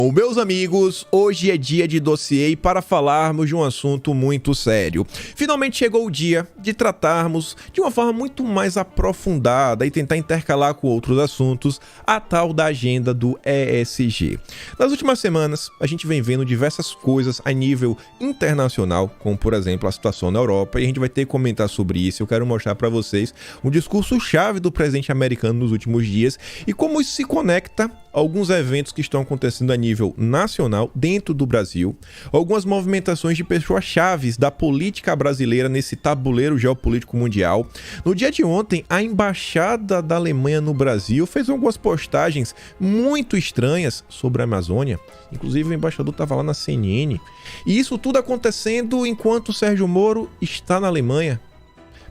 Bom, meus amigos, hoje é dia de dossiê para falarmos de um assunto muito sério. Finalmente chegou o dia de tratarmos de uma forma muito mais aprofundada e tentar intercalar com outros assuntos a tal da agenda do ESG. Nas últimas semanas, a gente vem vendo diversas coisas a nível internacional, como por exemplo a situação na Europa, e a gente vai ter que comentar sobre isso. Eu quero mostrar para vocês um discurso-chave do presidente americano nos últimos dias e como isso se conecta a alguns eventos que estão acontecendo a nível nacional dentro do Brasil, algumas movimentações de pessoas-chave da política brasileira nesse tabuleiro geopolítico mundial. No dia de ontem, a embaixada da Alemanha no Brasil fez algumas postagens muito estranhas sobre a Amazônia. Inclusive o embaixador estava lá na CNN. E isso tudo acontecendo enquanto o Sérgio Moro está na Alemanha.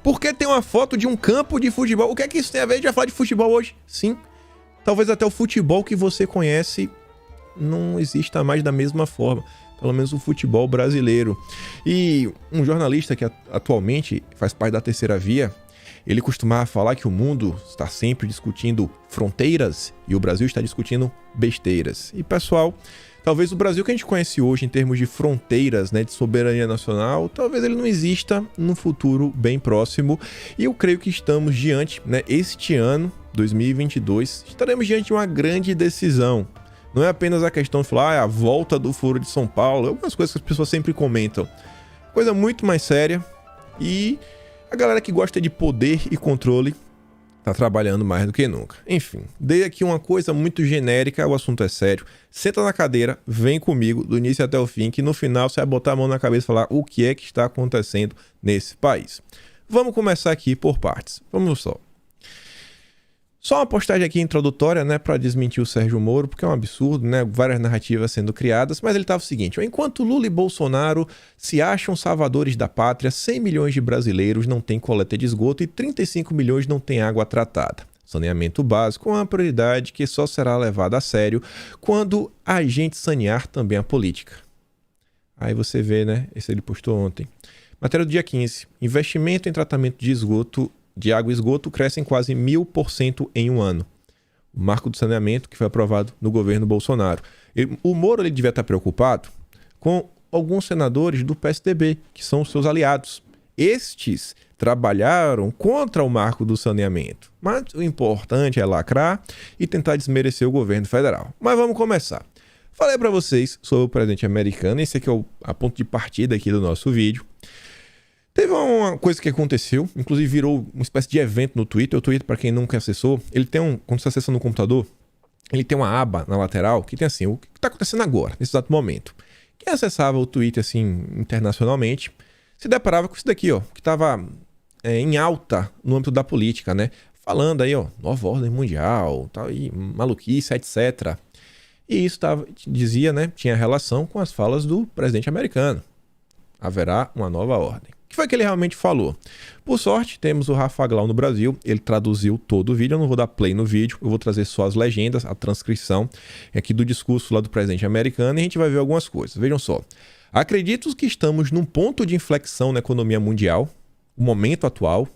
Porque tem uma foto de um campo de futebol. O que é que isso tem a ver? A gente vai falar de futebol hoje? Sim. Talvez até o futebol que você conhece não exista mais da mesma forma. Pelo menos o futebol brasileiro. E um jornalista que atualmente faz parte da Terceira Via, ele costumava falar que o mundo está sempre discutindo fronteiras e o Brasil está discutindo besteiras. E pessoal, talvez o Brasil que a gente conhece hoje em termos de fronteiras, né, de soberania nacional, talvez ele não exista num futuro bem próximo. E eu creio que estamos diante, né, este ano, 2022, estaremos diante de uma grande decisão. Não é apenas a questão de falar a volta do Foro de São Paulo, algumas coisas que as pessoas sempre comentam. Coisa muito mais séria e a galera que gosta de poder e controle tá trabalhando mais do que nunca. Enfim, dei aqui uma coisa muito genérica, o assunto é sério. Senta na cadeira, vem comigo do início até o fim, que no final você vai botar a mão na cabeça e falar o que é que está acontecendo nesse país. Vamos começar aqui por partes. Vamos só. Só uma postagem aqui introdutória, né, para desmentir o Sérgio Moro, porque é um absurdo, né, várias narrativas sendo criadas, mas ele estava o seguinte: enquanto Lula e Bolsonaro se acham salvadores da pátria, 100 milhões de brasileiros não têm coleta de esgoto e 35 milhões não têm água tratada. Saneamento básico é uma prioridade que só será levada a sério quando a gente sanear também a política. Aí você vê, né, esse ele postou ontem. Matéria do dia 15, investimento em tratamento de esgoto de água e esgoto crescem quase 1000% em um ano. O marco do saneamento que foi aprovado no governo Bolsonaro. O Moro ele devia estar preocupado com alguns senadores do PSDB, que são os seus aliados. Estes trabalharam contra o marco do saneamento. Mas o importante é lacrar e tentar desmerecer o governo federal. Mas vamos começar. Falei para vocês sobre o presidente americano. Esse aqui é a ponto de partida aqui do nosso vídeo. Teve uma coisa que aconteceu, inclusive virou uma espécie de evento no Twitter. O Twitter, para quem nunca acessou, ele tem quando você acessa no computador, ele tem uma aba na lateral que tem assim, o que está acontecendo agora, nesse exato momento. Quem acessava o Twitter assim, internacionalmente, se deparava com isso daqui, ó, que estava em alta no âmbito da política, né? Falando aí, ó, nova ordem mundial, tal, aí, maluquice, etc. E isso dizia, né, tinha relação com as falas do presidente americano. Haverá uma nova ordem. O que foi que ele realmente falou? Por sorte, temos o Rafa Glau no Brasil, ele traduziu todo o vídeo, eu não vou dar play no vídeo, eu vou trazer só as legendas, a transcrição aqui do discurso lá do presidente americano e a gente vai ver algumas coisas. Vejam só, acredito que estamos num ponto de inflexão na economia mundial, o momento atual,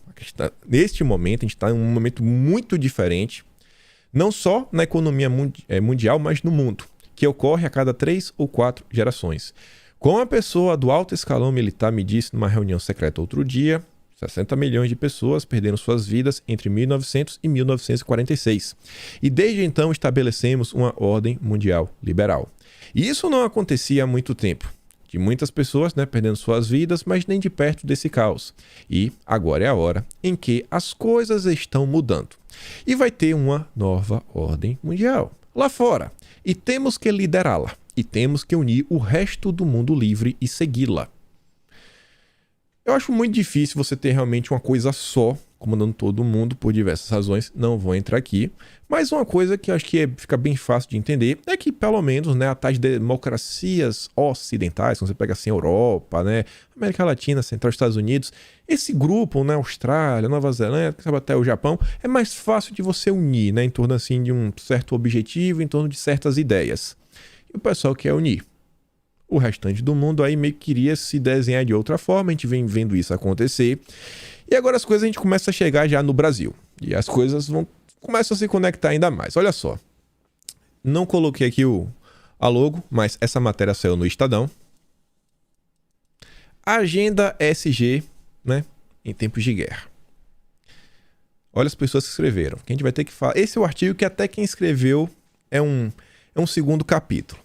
neste momento, a gente está em um momento muito diferente, não só na economia mundial, mas no mundo, que ocorre a cada 3 ou 4 gerações. Como a pessoa do alto escalão militar me disse numa reunião secreta outro dia, 60 milhões de pessoas perderam suas vidas entre 1900 e 1946. E desde então estabelecemos uma ordem mundial liberal. E isso não acontecia há muito tempo. De muitas pessoas, né, perdendo suas vidas, mas nem de perto desse caos. E agora é a hora em que as coisas estão mudando. E vai ter uma nova ordem mundial lá fora. E temos que liderá-la. E temos que unir o resto do mundo livre e segui-la. Eu acho muito difícil você ter realmente uma coisa só comandando todo mundo por diversas razões, não vou entrar aqui. Mas uma coisa que eu acho que fica bem fácil de entender é que, pelo menos, né, as democracias ocidentais, quando você pega assim Europa, né, América Latina, Central, Estados Unidos, esse grupo, né, Austrália, Nova Zelândia, sabe, até o Japão, é mais fácil de você unir, né, em torno assim, de um certo objetivo, em torno de certas ideias. E o pessoal quer unir. O restante do mundo aí meio que queria se desenhar de outra forma, a gente vem vendo isso acontecer. E agora as coisas a gente começa a chegar já no Brasil. E as coisas começam a se conectar ainda mais. Olha só. Não coloquei aqui a logo, mas essa matéria saiu no Estadão. Agenda ESG, né, em tempos de guerra. Olha as pessoas que escreveram. Que a gente vai ter que falar. Esse é o artigo que até quem escreveu é um segundo capítulo.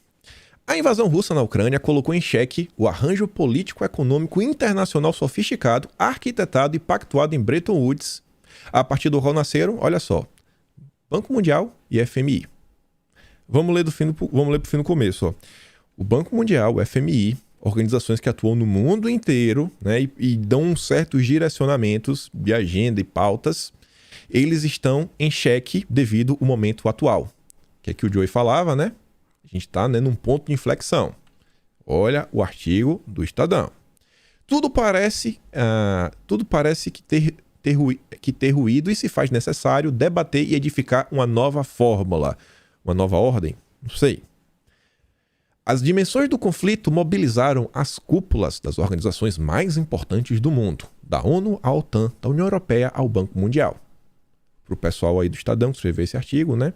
A invasão russa na Ucrânia colocou em xeque o arranjo político-econômico internacional sofisticado, arquitetado e pactuado em Bretton Woods, a partir do qual nasceram, olha só, Banco Mundial e FMI. Vamos ler pro fim do começo. Ó. O Banco Mundial, o FMI, organizações que atuam no mundo inteiro, né, e dão certos direcionamentos de agenda e pautas, eles estão em xeque devido ao momento atual. Que é que o Joey falava, né? A gente está, né, num ponto de inflexão. Olha o artigo do Estadão. Tudo parece que ter ruído e se faz necessário debater e edificar uma nova fórmula. Uma nova ordem? Não sei. As dimensões do conflito mobilizaram as cúpulas das organizações mais importantes do mundo, da ONU à OTAN, da União Europeia ao Banco Mundial. Para o pessoal aí do Estadão que escreveu esse artigo, né?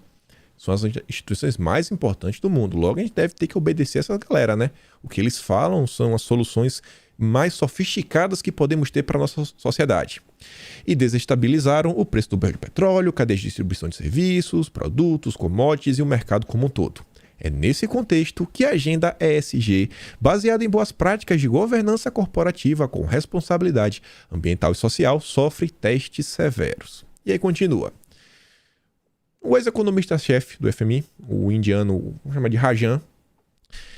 São as instituições mais importantes do mundo. Logo, a gente deve ter que obedecer essa galera, né? O que eles falam são as soluções mais sofisticadas que podemos ter para a nossa sociedade. E desestabilizaram o preço do barril de petróleo, cadeias de distribuição de serviços, produtos, commodities e o mercado como um todo. É nesse contexto que a agenda ESG, baseada em boas práticas de governança corporativa com responsabilidade ambiental e social, sofre testes severos. E aí continua. O ex-economista-chefe do FMI, o indiano, vamos chamar de Rajan,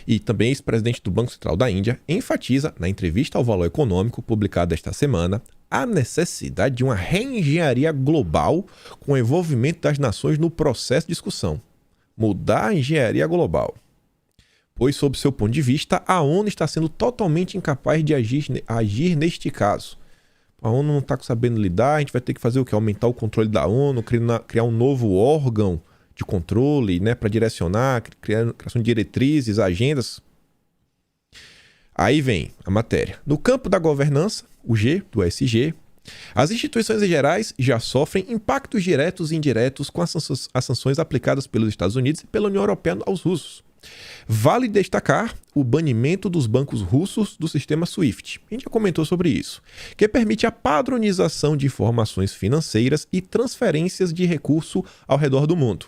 e também ex-presidente do Banco Central da Índia, enfatiza, na entrevista ao Valor Econômico, publicada esta semana, a necessidade de uma reengenharia global com o envolvimento das nações no processo de discussão. Mudar a engenharia global. Pois, sob seu ponto de vista, a ONU está sendo totalmente incapaz de agir neste caso. A ONU não está sabendo lidar, a gente vai ter que fazer o quê? Aumentar o controle da ONU, criar um novo órgão de controle, né, para direcionar, criação de diretrizes, agendas. Aí vem a matéria. No campo da governança, o G, do ESG, as instituições em gerais já sofrem impactos diretos e indiretos com as sanções aplicadas pelos Estados Unidos e pela União Europeia aos russos. Vale destacar o banimento dos bancos russos do sistema SWIFT. A gente já comentou sobre isso, que permite a padronização de informações financeiras e transferências de recurso ao redor do mundo.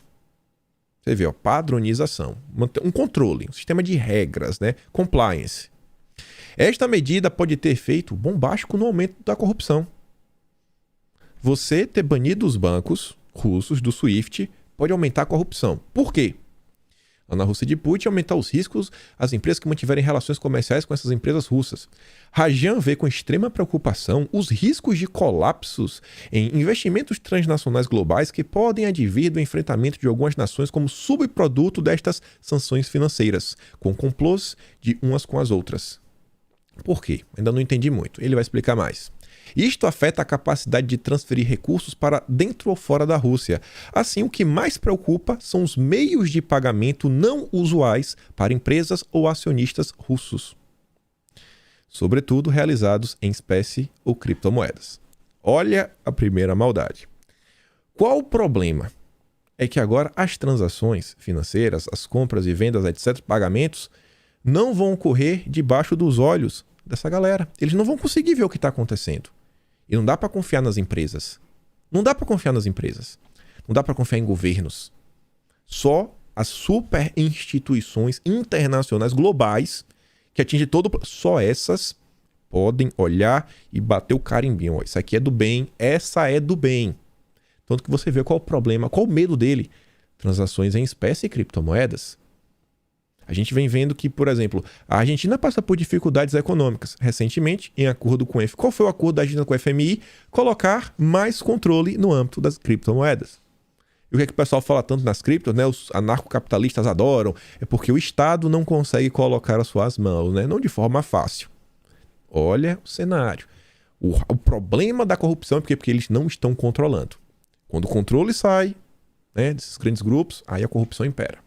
Você vê, ó, padronização, um controle, um sistema de regras, né? Compliance. Esta medida pode ter efeito bombástico no aumento da corrupção. Você ter banido os bancos russos do SWIFT pode aumentar a corrupção. Por quê? Na Rússia de Putin, aumentar os riscos às empresas que mantiverem relações comerciais com essas empresas russas. Rajan vê com extrema preocupação os riscos de colapsos em investimentos transnacionais globais que podem advir do enfrentamento de algumas nações como subproduto destas sanções financeiras, com complôs de umas com as outras. Por quê? Ainda não entendi muito. Ele vai explicar mais. Isto afeta a capacidade de transferir recursos para dentro ou fora da Rússia. Assim, o que mais preocupa são os meios de pagamento não usuais para empresas ou acionistas russos, sobretudo realizados em espécie ou criptomoedas. Olha a primeira maldade. Qual o problema? É que agora as transações financeiras, as compras e vendas, etc., pagamentos, não vão ocorrer debaixo dos olhos dessa galera. Eles não vão conseguir ver o que está acontecendo. E não dá para confiar nas empresas. Não dá para confiar nas empresas. Não dá para confiar em governos. Só as super instituições internacionais globais que atingem só essas podem olhar e bater o carimbinho. Ó, isso aqui é do bem, essa é do bem. Tanto que você vê qual o problema, qual o medo dele. Transações em espécie e criptomoedas. A gente vem vendo que, por exemplo, a Argentina passa por dificuldades econômicas. Recentemente, em acordo com o FMI. Qual foi o acordo da Argentina com o FMI? Colocar mais controle no âmbito das criptomoedas. E o que é que o pessoal fala tanto nas criptos, né? Os anarcocapitalistas adoram. É porque o Estado não consegue colocar as suas mãos, né? Não de forma fácil. Olha o cenário. O problema da corrupção é porque eles não estão controlando. Quando o controle sai, né, desses grandes grupos, aí a corrupção impera.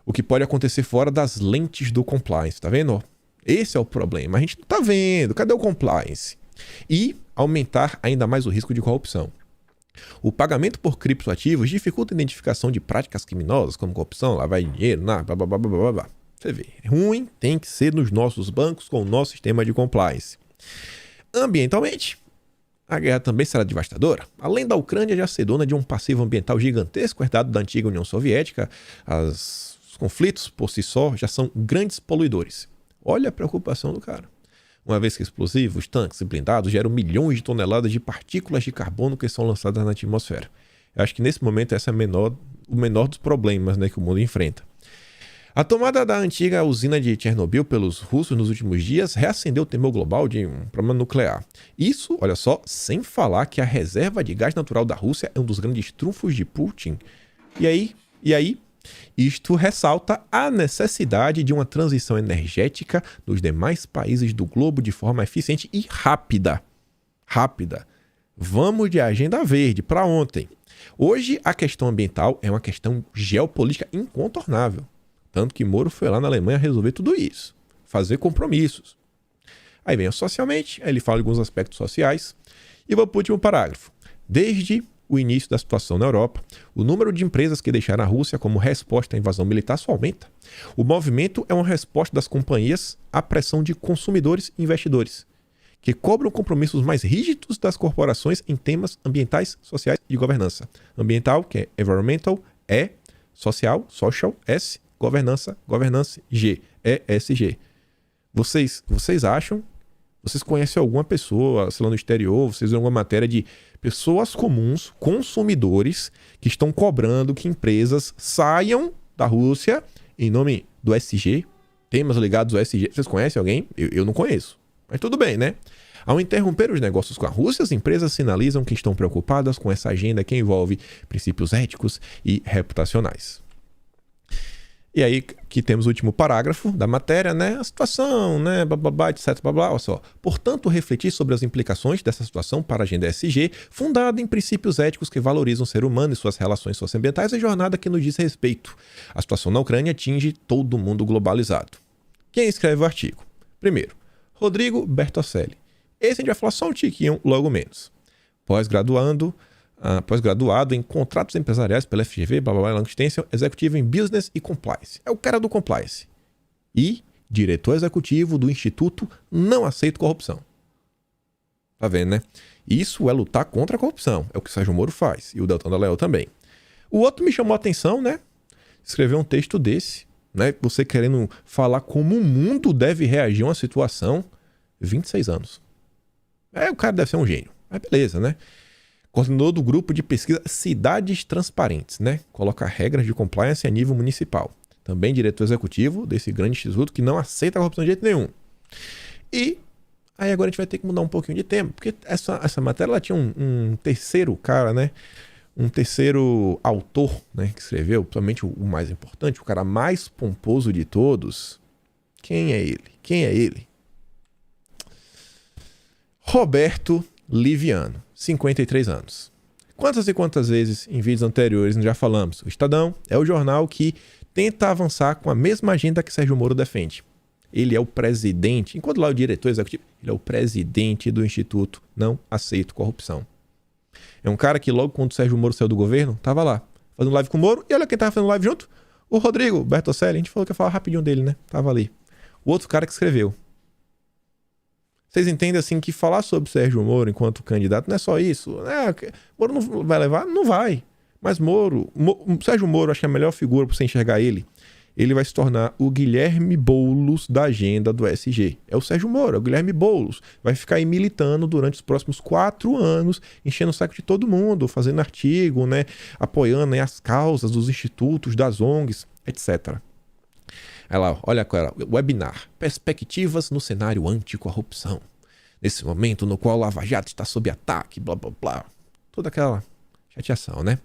O que pode acontecer fora das lentes do compliance, tá vendo? Esse é o problema. A gente não tá vendo. Cadê o compliance? E aumentar ainda mais o risco de corrupção. O pagamento por criptoativos dificulta a identificação de práticas criminosas, como corrupção, lavagem de dinheiro, blá, blá, blá, blá, blá, blá. Você vê, ruim tem que ser nos nossos bancos com o nosso sistema de compliance. Ambientalmente, a guerra também será devastadora. Além da Ucrânia já ser dona de um passivo ambiental gigantesco herdado da antiga União Soviética, os conflitos por si só já são grandes poluidores. Olha a preocupação do cara. Uma vez que explosivos, tanques e blindados geram milhões de toneladas de partículas de carbono que são lançadas na atmosfera. Eu acho que nesse momento esse é o menor dos problemas, né, que o mundo enfrenta. A tomada da antiga usina de Chernobyl pelos russos nos últimos dias reacendeu o temor global de um problema nuclear. Isso, olha só, sem falar que a reserva de gás natural da Rússia é um dos grandes trunfos de Putin. E aí? Isto ressalta a necessidade de uma transição energética nos demais países do globo de forma eficiente e rápida. Vamos de agenda verde para ontem. Hoje, a questão ambiental é uma questão geopolítica incontornável. Tanto que Moro foi lá na Alemanha resolver tudo isso. Fazer compromissos. Aí vem o socialmente, aí ele fala de alguns aspectos sociais. E vou para o último parágrafo. Desde o início da situação na Europa, o número de empresas que deixaram a Rússia como resposta à invasão militar só aumenta. O movimento é uma resposta das companhias à pressão de consumidores e investidores, que cobram compromissos mais rígidos das corporações em temas ambientais, sociais e de governança. Ambiental, que é environmental, E, social, S, governança, G, ESG. Vocês acham? Vocês conhecem alguma pessoa, sei lá, no exterior, vocês viram alguma matéria de pessoas comuns, consumidores, que estão cobrando que empresas saiam da Rússia em nome do ESG, temas ligados ao ESG. Vocês conhecem alguém? Eu não conheço. Mas tudo bem, né? Ao interromper os negócios com a Rússia, as empresas sinalizam que estão preocupadas com essa agenda que envolve princípios éticos e reputacionais. E aí que temos o último parágrafo da matéria, né? A situação, né? Blá, blá, blá, etc, blá, blá. Olha só. Portanto, refletir sobre as implicações dessa situação para a agenda ESG, fundada em princípios éticos que valorizam o ser humano e suas relações socioambientais, é jornada que nos diz respeito. A situação na Ucrânia atinge todo mundo globalizado. Quem escreve o artigo? Primeiro, Rodrigo Bertocelli. Esse a gente vai falar só um tiquinho, logo menos. Pós-graduado em contratos empresariais pela FGV, blá blá blá, long extension, executivo em business e compliance. É o cara do compliance. E diretor executivo do Instituto Não Aceito Corrupção. Tá vendo, né? Isso é lutar contra a corrupção. É o que o Sérgio Moro faz. E o Deltan Dallagnol também. O outro me chamou a atenção, né? Escreveu um texto desse, né? Você querendo falar como o mundo deve reagir a uma situação. 26 anos. O cara deve ser um gênio. Mas beleza, né? Coordenador do grupo de pesquisa Cidades Transparentes, né? Coloca regras de compliance a nível municipal. Também diretor executivo desse grande instituto que não aceita a corrupção de jeito nenhum. E aí agora a gente vai ter que mudar um pouquinho de tema, porque essa matéria ela tinha um terceiro cara, né? Um terceiro autor, né? Que escreveu, principalmente o mais importante, o cara mais pomposo de todos. Quem é ele? Roberto Liviano. 53 anos. Quantas e quantas vezes em vídeos anteriores nós já falamos? O Estadão é o jornal que tenta avançar com a mesma agenda que Sérgio Moro defende. Ele é o presidente, enquanto lá o diretor executivo, ele é o presidente do Instituto Não Aceito Corrupção. É um cara que logo quando o Sérgio Moro saiu do governo, estava lá, fazendo live com o Moro, e olha quem estava fazendo live junto, o Rodrigo Bertocelli. A gente falou que ia falar rapidinho dele, né? Tava ali. O outro cara que escreveu. Vocês entendem assim que falar sobre Sérgio Moro enquanto candidato não é só isso? Moro não vai levar? Não vai. Mas Sérgio Moro, acho que é a melhor figura para você enxergar ele. Ele vai se tornar o Guilherme Boulos da agenda do ESG. É o Sérgio Moro, é o Guilherme Boulos. Vai ficar aí militando durante os próximos 4 anos, enchendo o saco de todo mundo, fazendo artigo, né? Apoiando, né, as causas dos institutos, das ONGs, etc. Aí lá, olha agora, webinar, perspectivas no cenário anticorrupção. Nesse momento no qual o Lava Jato está sob ataque, blá blá blá. Toda aquela chateação, né?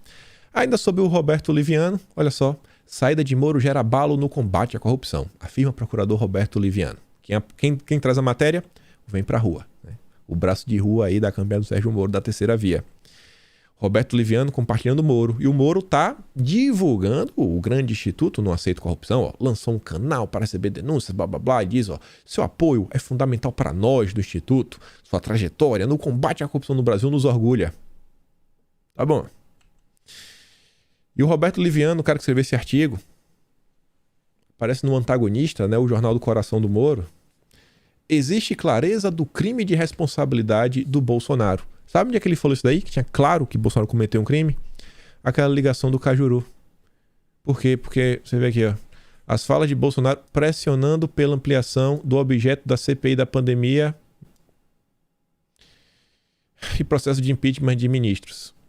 Ainda sobre o Roberto Liviano, olha só. Saída de Moro gera abalo no combate à corrupção, afirma o procurador Roberto Liviano. Quem traz a matéria? Vem pra rua. Né? O braço de rua aí da campanha do Sérgio Moro da terceira via. Roberto Liviano compartilhando o Moro. E o Moro tá divulgando o grande instituto Não Aceito Corrupção. Ó, lançou um canal para receber denúncias, blá blá blá. E diz, ó, seu apoio é fundamental para nós do instituto. Sua trajetória no combate à corrupção no Brasil nos orgulha. Tá bom. E o Roberto Liviano, o cara que escreveu esse artigo, aparece no Antagonista, né, o Jornal do Coração do Moro. Existe clareza do crime de responsabilidade do Bolsonaro. Sabe onde é que ele falou isso daí? Que tinha claro que Bolsonaro cometeu um crime? Aquela ligação do Cajuru. Por quê? Porque, você vê aqui, ó. As falas de Bolsonaro pressionando pela ampliação do objeto da CPI da pandemia e processo de impeachment de ministros.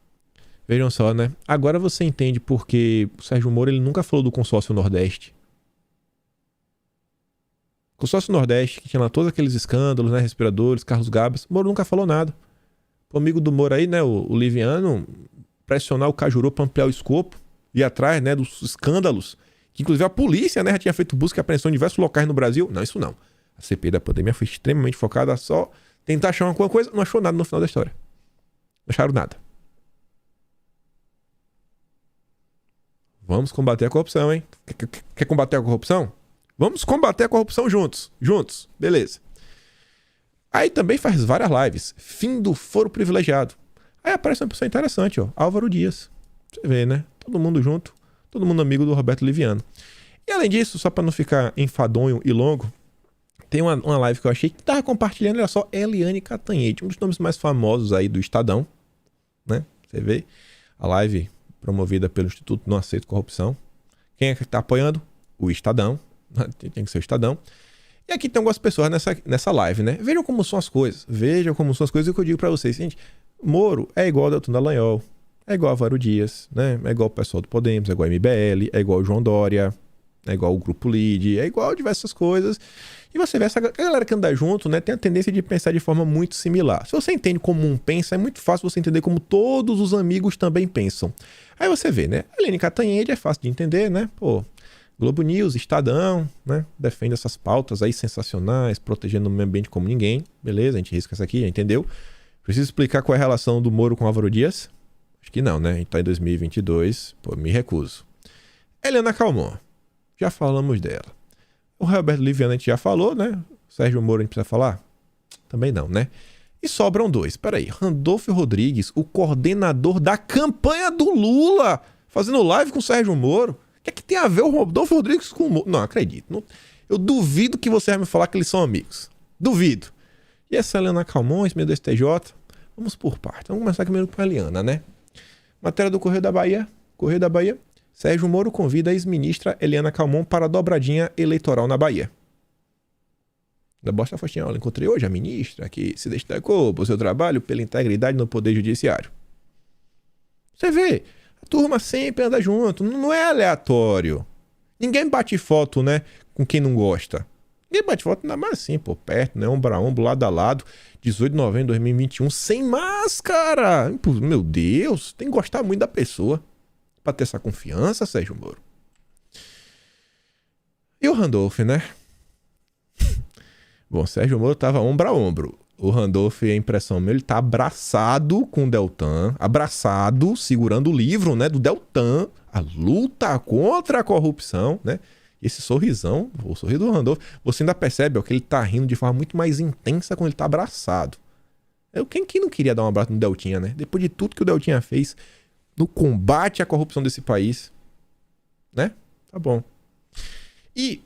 Vejam só, né? Agora você entende porque o Sérgio Moro ele nunca falou do consórcio Nordeste. O consórcio Nordeste, que tinha lá todos aqueles escândalos, né? Respiradores, Carlos Gabas, Moro nunca falou nada. O amigo do Moro aí, né? O Liviano, pressionar o Cajuru para ampliar o escopo, ir atrás, né? Dos escândalos, que inclusive a polícia, né? Já tinha feito busca e apreensão em diversos locais no Brasil. Não, isso não. A CPI da pandemia foi extremamente focada a só tentar achar alguma coisa, não achou nada no final da história. Não acharam nada. Vamos combater a corrupção, hein? Quer combater a corrupção? Vamos combater a corrupção juntos. Juntos. Beleza. Aí também faz várias lives. Fim do foro privilegiado. Aí aparece uma pessoa interessante, ó. Álvaro Dias. Você vê, né? Todo mundo junto. Todo mundo amigo do Roberto Liviano. E além disso, só pra não ficar enfadonho e longo, tem uma live que eu achei que tava compartilhando, olha só, Eliane Cantanhede, um dos nomes mais famosos aí do Estadão, né? Você vê a live promovida pelo Instituto Não Aceito Corrupção. Quem é que tá apoiando? O Estadão. Tem que ser o Estadão. E aqui tem algumas pessoas nessa live, né? Vejam como são as coisas. Vejam como são as coisas. E o que eu digo pra vocês, gente, Moro é igual ao Deltan Dallagnol, é igual a Álvaro Dias, né? É igual o pessoal do Podemos, é igual a MBL, é igual o João Dória, é igual o Grupo Lide, é igual a diversas coisas. E você vê essa galera que anda junto, né? Tem a tendência de pensar de forma muito similar. Se você entende como um pensa, é muito fácil você entender como todos os amigos também pensam. Aí você vê, né? A Eliane Cantanhede é fácil de entender, né? Pô, Globo News, Estadão, né? Defende essas pautas aí sensacionais, protegendo o meio ambiente como ninguém. Beleza, a gente risca essa aqui, já entendeu? Preciso explicar qual é a relação do Moro com Álvaro Dias? Acho que não, né? A gente tá em 2022, pô, me recuso. Helena Calmon, já falamos dela. O Roberto Liviano a gente já falou, né? O Sérgio Moro a gente precisa falar? Também não, né? E sobram dois. Peraí, Randolfo Rodrigues, o coordenador da campanha do Lula, fazendo live com o Sérgio Moro. O que é que tem a ver o Randolfo Rodrigues com o Moro? Não, acredito. Não, eu duvido que você vai me falar que eles são amigos. Duvido. E essa Helena Calmon, esse meu do STJ? Vamos por parte. Vamos começar primeiro com a Eliana, né? Matéria do Correio da Bahia. Correio da Bahia. Sérgio Moro convida a ex-ministra Eliana Calmon para a dobradinha eleitoral na Bahia. Da Bosta Faustinha, encontrei hoje a ministra que se destacou por seu trabalho pela integridade no Poder Judiciário. Você vê, a turma sempre anda junto, não é aleatório. Ninguém bate foto, né, com quem não gosta. Ninguém bate foto, ainda mais assim, pô, perto, né, ombro a ombro, lado a lado, 18 de novembro de 2021, sem máscara. Meu Deus, tem que gostar muito da pessoa pra ter essa confiança, Sérgio Moro. E o Randolph, né? Bom, Sérgio Moro tava ombro a ombro. O Randolph, a impressão minha, ele tá abraçado com o Deltan, abraçado, segurando o livro, né, do Deltan, a luta contra a corrupção, né? E esse sorrisão, o sorriso do Randolph, você ainda percebe, ó, que ele tá rindo de forma muito mais intensa quando ele tá abraçado. Quem não queria dar um abraço no Deltinha, né? Depois de tudo que o Deltinha fez no combate à corrupção desse país, né? Tá bom. E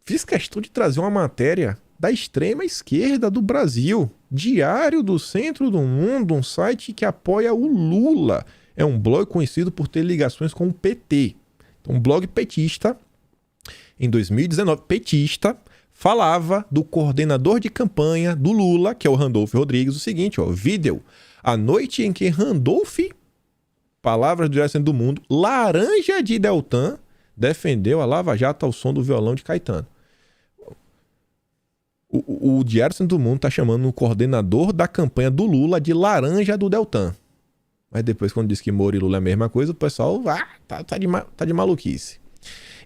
fiz questão de trazer uma matéria da extrema esquerda do Brasil, Diário do Centro do Mundo, um site que apoia o Lula. É um blog conhecido por ter ligações com o PT. Então, um blog petista, em 2019, petista, falava do coordenador de campanha do Lula, que é o Randolph Rodrigues, o seguinte, ó, vídeo, a noite em que Randolph, palavras do Diário do Mundo, laranja de Deltan, defendeu a Lava Jato ao som do violão de Caetano. O Diário do Mundo tá chamando o coordenador da campanha do Lula de laranja do Deltan. Mas depois, quando diz que Moro e Lula é a mesma coisa, o pessoal tá de maluquice.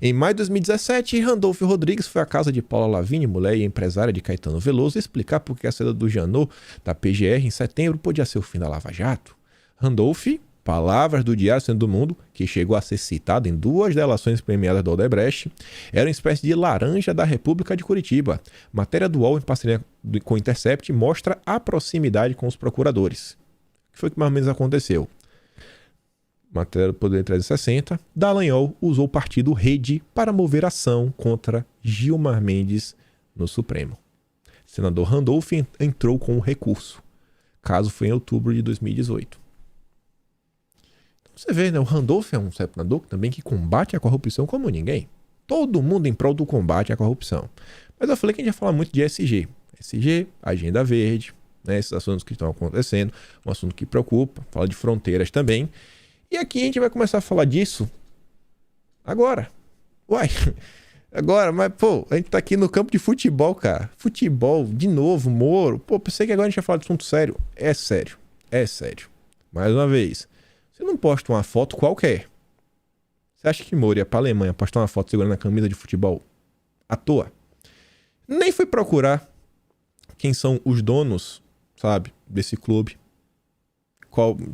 Em maio de 2017, Randolph Rodrigues foi à casa de Paula Lavigne, mulher e empresária de Caetano Veloso, explicar por que a saída do Janot da PGR em setembro podia ser o fim da Lava Jato. Randolph, palavras do Diário do Mundo, que chegou a ser citado em 2 delações premiadas da Odebrecht, era uma espécie de laranja da República de Curitiba. Matéria do UOL, em parceria com o Intercept, mostra a proximidade com os procuradores. O que foi que mais ou menos aconteceu? Matéria do Poder 360. Dallagnol usou o partido Rede para mover ação contra Gilmar Mendes no Supremo. Senador Randolph entrou com o recurso. Caso foi em outubro de 2018. Então você vê, né? O Randolph é um senador também que combate a corrupção como ninguém. Todo mundo em prol do combate à corrupção. Mas eu falei que a gente ia falar muito de ESG. ESG, Agenda Verde, né? Esses assuntos que estão acontecendo. Um assunto que preocupa. Fala de fronteiras também. E aqui a gente vai começar a falar disso agora. Uai, agora, mas pô, a gente tá aqui no campo de futebol, cara. Futebol, de novo, Moro. Pô, pensei que agora a gente ia falar de assunto sério. É sério, é sério. Mais uma vez, você não posta uma foto qualquer. Você acha que Moro ia pra Alemanha postar uma foto segurando a camisa de futebol à toa? Nem fui procurar quem são os donos, sabe, desse clube.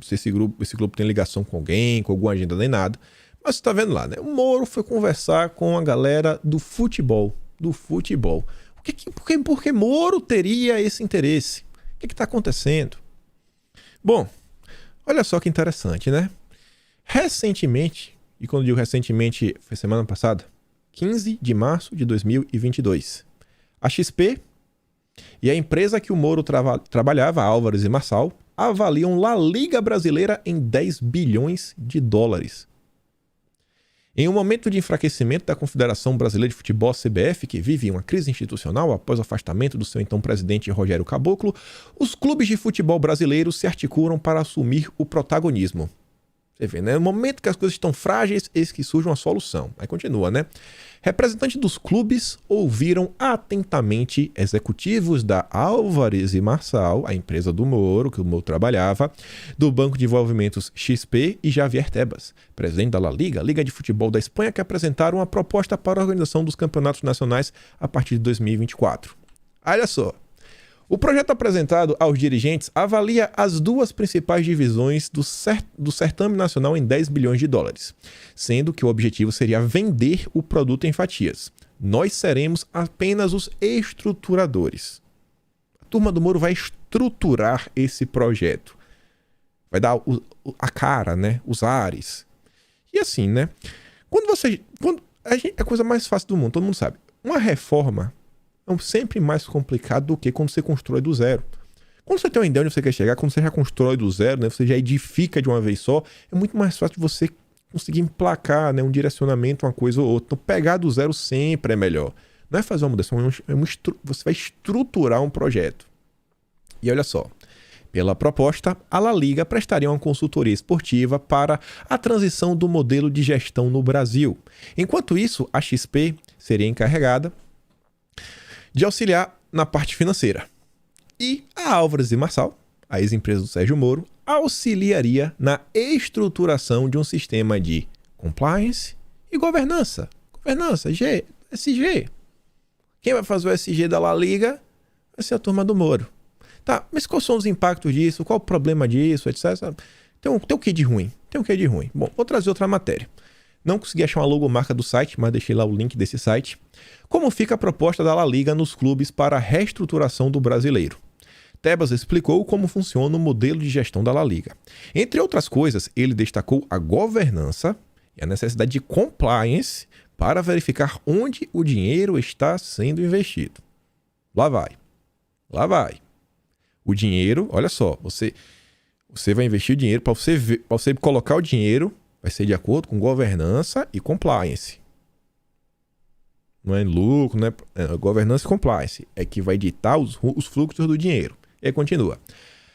Se esse grupo tem ligação com alguém, com alguma agenda, nem nada. Mas você tá vendo lá, né? O Moro foi conversar com a galera do futebol. Por que Moro teria esse interesse? O que tá acontecendo? Bom, olha só que interessante, né? Recentemente, e quando digo recentemente, foi semana passada, 15 de março de 2022, a XP e a empresa que o Moro trabalhava, Álvares e Marçal, avaliam La Liga brasileira em 10 bilhões de dólares. Em um momento de enfraquecimento da Confederação Brasileira de Futebol, CBF, que vive uma crise institucional após o afastamento do seu então presidente Rogério Caboclo, os clubes de futebol brasileiros se articulam para assumir o protagonismo. Você vê, né? No momento que as coisas estão frágeis, eis que surge uma solução. Aí continua, né? Representantes dos clubes ouviram atentamente executivos da Álvares e Marçal, a empresa do Moro, que o Moro trabalhava, do Banco de Investimentos XP e Javier Tebas, presidente da La Liga, Liga de Futebol da Espanha, que apresentaram uma proposta para a organização dos campeonatos nacionais a partir de 2024. Olha só. O projeto apresentado aos dirigentes avalia as duas principais divisões do certame nacional em 10 bilhões de dólares, sendo que o objetivo seria vender o produto em fatias. Nós seremos apenas os estruturadores. A turma do Moro vai estruturar esse projeto. Vai dar a cara, né? Os ares. E assim, né? É a coisa mais fácil do mundo, todo mundo sabe. Uma reforma é sempre mais complicado do que quando você constrói do zero. Quando você tem uma ideia onde você quer chegar, quando você já constrói do zero, né, você já edifica de uma vez só, é muito mais fácil de você conseguir emplacar, né, um direcionamento, uma coisa ou outra. Então, pegar do zero sempre é melhor. Não é fazer uma mudança, você vai estruturar um projeto. E olha só, pela proposta, a La Liga prestaria uma consultoria esportiva para a transição do modelo de gestão no Brasil. Enquanto isso, a XP seria encarregada de auxiliar na parte financeira. E a Álvares e Marçal, a ex-empresa do Sérgio Moro, auxiliaria na estruturação de um sistema de compliance e governança. Governança, SG. Quem vai fazer o SG da La Liga vai ser a turma do Moro. Tá, mas quais são os impactos disso? Qual o problema disso, etc. Tem o que de ruim? Bom, vou trazer outra matéria. Não consegui achar uma logomarca do site, mas deixei lá o link desse site. Como fica a proposta da La Liga nos clubes para a reestruturação do brasileiro? Tebas explicou como funciona o modelo de gestão da La Liga. Entre outras coisas, ele destacou a governança e a necessidade de compliance para verificar onde o dinheiro está sendo investido. Lá vai. O dinheiro, olha só, você vai investir o dinheiro para você colocar o dinheiro. Vai ser de acordo com governança e compliance. Não é lucro, não é governança e compliance. É que vai ditar os fluxos do dinheiro. E aí continua.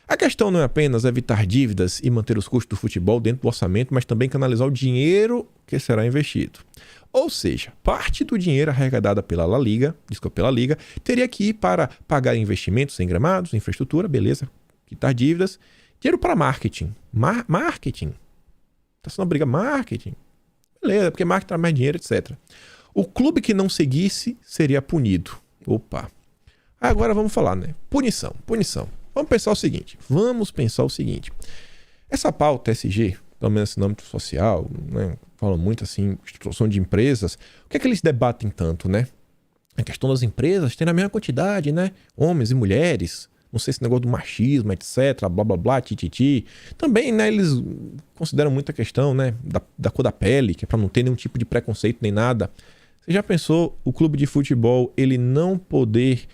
A questão não é apenas evitar dívidas e manter os custos do futebol dentro do orçamento, mas também canalizar o dinheiro que será investido. Ou seja, parte do dinheiro arrecadado pela Liga, teria que ir para pagar investimentos em gramados, infraestrutura, beleza, quitar dívidas, dinheiro para marketing. Marketing. Tá sendo uma briga marketing. Beleza, porque marketing traz mais dinheiro, etc. O clube que não seguisse seria punido. Opa. Agora vamos falar, né? Punição. Vamos pensar o seguinte. Essa pauta SG, pelo menos esse nome social, né? Falam muito assim, instituição de empresas. O que é que eles debatem tanto, né? A questão das empresas tem a mesma quantidade, né? Homens e mulheres, Não sei se negócio do machismo, etc, blá blá blá, tititi. Também, né, eles consideram muita questão, né, da cor da pele, que é pra não ter nenhum tipo de preconceito nem nada. Você já pensou o clube de futebol, ele não poder